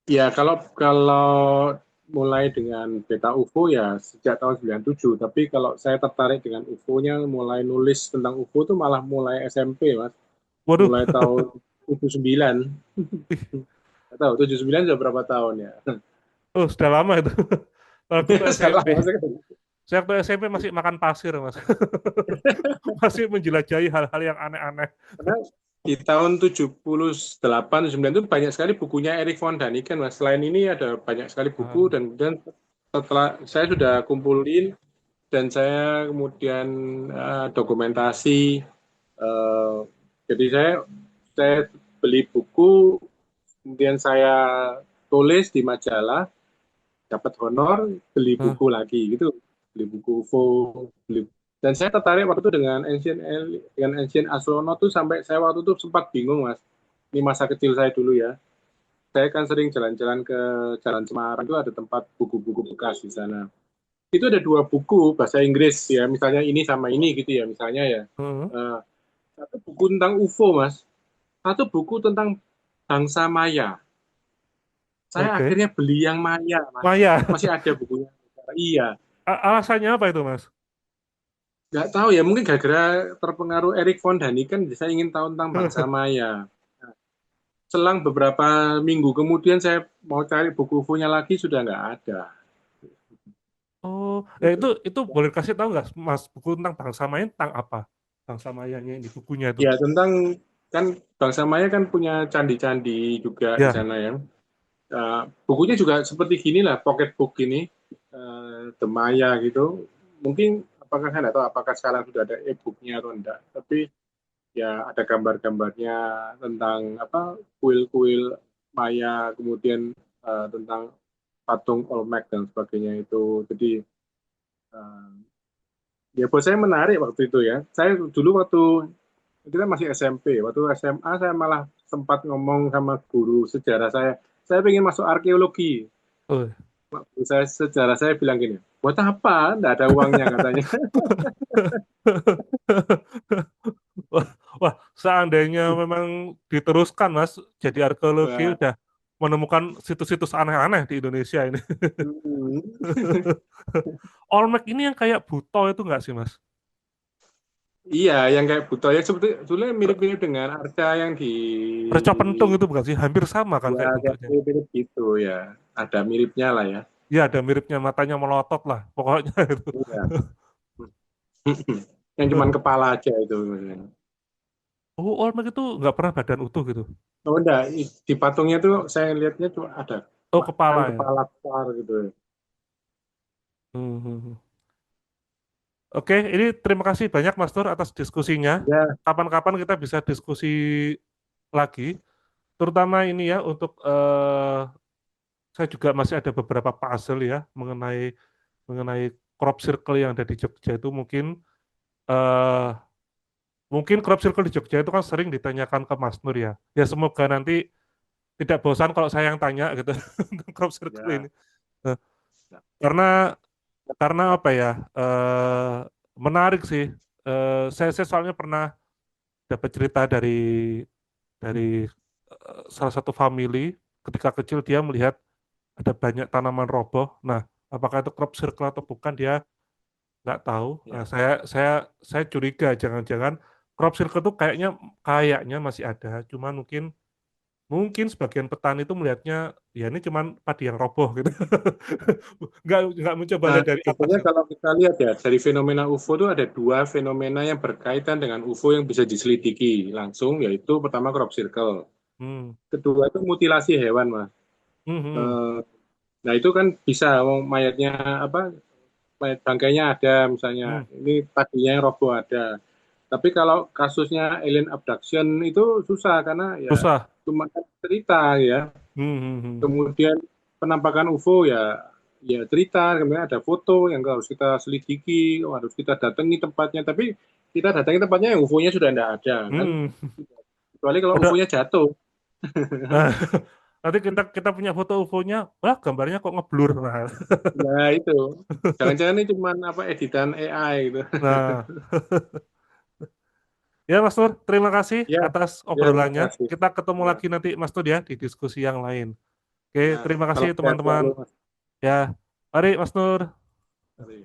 Ya, kalau kalau mulai dengan beta UFO ya sejak tahun 97, tapi kalau saya tertarik dengan UFO-nya mulai nulis tentang UFO itu malah mulai SMP, Mas. Waduh, Mulai tahun 79. Nggak tahu, 79 sudah berapa tahun ya? oh sudah lama itu. Waktu itu Salah SMP. sekali. Saya waktu SMP masih makan pasir, Mas. Masih menjelajahi hal-hal yang aneh-aneh. Karena di tahun 78, 79 itu banyak sekali bukunya Erik von Daniken, Mas. Selain ini ada banyak sekali buku Ah, dan kemudian setelah saya sudah kumpulin dan saya kemudian dokumentasi. eh, jadi saya beli buku, kemudian saya tulis di majalah, dapat honor, beli ah, buku lagi gitu, beli buku UFO, beli. Dan saya tertarik waktu itu dengan Ancient Astronaut tuh sampai saya waktu itu sempat bingung, Mas. Ini masa kecil saya dulu ya. saya kan sering jalan-jalan ke Jalan Semarang, itu ada tempat buku-buku bekas di sana. Itu ada dua buku bahasa Inggris ya, misalnya ini sama ini gitu ya, misalnya ya. Heeh. Eh, Satu buku tentang UFO, Mas. Satu buku tentang bangsa Maya. Saya Oke. akhirnya beli yang Maya, Mas. Maya. Masih ada bukunya. Iya, Alasannya apa itu, Mas? nggak tahu ya, mungkin gara-gara terpengaruh Erik von Daniken, saya ingin tahu tentang bangsa Maya. Nah, selang beberapa minggu kemudian saya mau cari buku UFO-nya lagi, sudah nggak ada. Oh, Gitu. itu boleh kasih tahu nggak, Mas, buku tentang bangsa Maya tentang apa? Bangsa Mayanya ini bukunya itu. Ya, tentang kan bangsa Maya kan punya candi-candi juga di Ya. sana ya. Bukunya juga seperti gini lah, pocket book ini, The Maya gitu. Mungkin apakah saya nggak tahu apakah sekarang sudah ada e-booknya atau enggak. Tapi ya ada gambar-gambarnya tentang apa kuil-kuil Maya, kemudian tentang patung Olmec dan sebagainya itu. Jadi uh, ya buat saya menarik waktu itu ya. Saya dulu waktu kita masih SMP, waktu SMA saya malah sempat ngomong sama guru sejarah saya pengen masuk arkeologi. Oh. Saya sejarah saya bilang gini, buat apa? Nggak ada uangnya katanya. Wah, wah, seandainya memang diteruskan, Mas, jadi arkeologi Wah, udah menemukan situs-situs aneh-aneh di Indonesia ini. hmm. Olmec ini yang kayak Buto itu nggak sih, Mas? Iya, yang kayak Buto ya sebetulnya mirip-mirip dengan arca yang di Reca Pentung itu bukan sih? Hampir sama kan ya kayak kayak bentuknya. mirip-mirip gitu ya. Ada miripnya lah ya. Ya, ada miripnya, matanya melotot lah, pokoknya itu. Iya. Yang cuman kepala aja itu. Oh, Olmec itu nggak pernah badan utuh gitu. Oh enggak, di patungnya tuh saya lihatnya cuma ada Oh, kan kepala ya. kepala besar gitu. Hmm, hmm, hmm. Oke, ini terima kasih banyak, Mas Tur, atas diskusinya. Ya, Kapan-kapan kita bisa diskusi lagi, terutama ini ya untuk saya juga masih ada beberapa puzzle ya mengenai mengenai crop circle yang ada di Jogja itu eh, mungkin crop circle di Jogja itu kan sering ditanyakan ke Mas Nur ya. Ya semoga nanti tidak bosan kalau saya yang tanya gitu tentang crop circle ini. ya. Nah, karena apa ya? Menarik sih. Saya soalnya pernah dapat cerita dari salah satu family ketika kecil dia melihat ada banyak tanaman roboh. Nah, apakah itu crop circle atau bukan dia nggak tahu. Nah, Ya. saya curiga jangan-jangan crop circle itu kayaknya kayaknya masih ada. Cuman mungkin mungkin sebagian petani itu melihatnya ya ini cuman padi yang roboh gitu. Nggak mencoba Nah, lihat dari atas sebetulnya gitu. kalau kita lihat ya, dari fenomena UFO itu ada dua fenomena yang berkaitan dengan UFO yang bisa diselidiki langsung, yaitu pertama crop circle. Hmm. Kedua itu mutilasi hewan, Mas. Hmm. Hmm. Eh, Nah, itu kan bisa, mayatnya apa, mayat bangkainya ada misalnya, Hmm. ini tadinya yang roboh ada. Tapi kalau kasusnya alien abduction itu susah, karena ya Susah. cuma cerita ya. Hmm. Hmm. Hmm. Kemudian penampakan UFO ya ya cerita, kemudian ada foto yang harus kita selidiki, harus kita datangi tempatnya. Tapi kita datangi tempatnya yang UFO-nya sudah tidak ada kan. Hmm. Kecuali kalau Udah. UFO-nya jatuh. Nah, nanti kita kita punya foto UFO-nya, wah gambarnya kok ngeblur. Nah, Nah itu, jangan-jangan ini cuma apa editan AI gitu. nah. Ya Mas Nur, terima kasih Ya, atas ya terima obrolannya. kasih. Kita ketemu Ya, lagi nanti Mas Nur ya di diskusi yang lain. Oke, ya. terima kasih Salam sehat teman-teman. selalu, Mas. Ya, mari Mas Nur. Mari.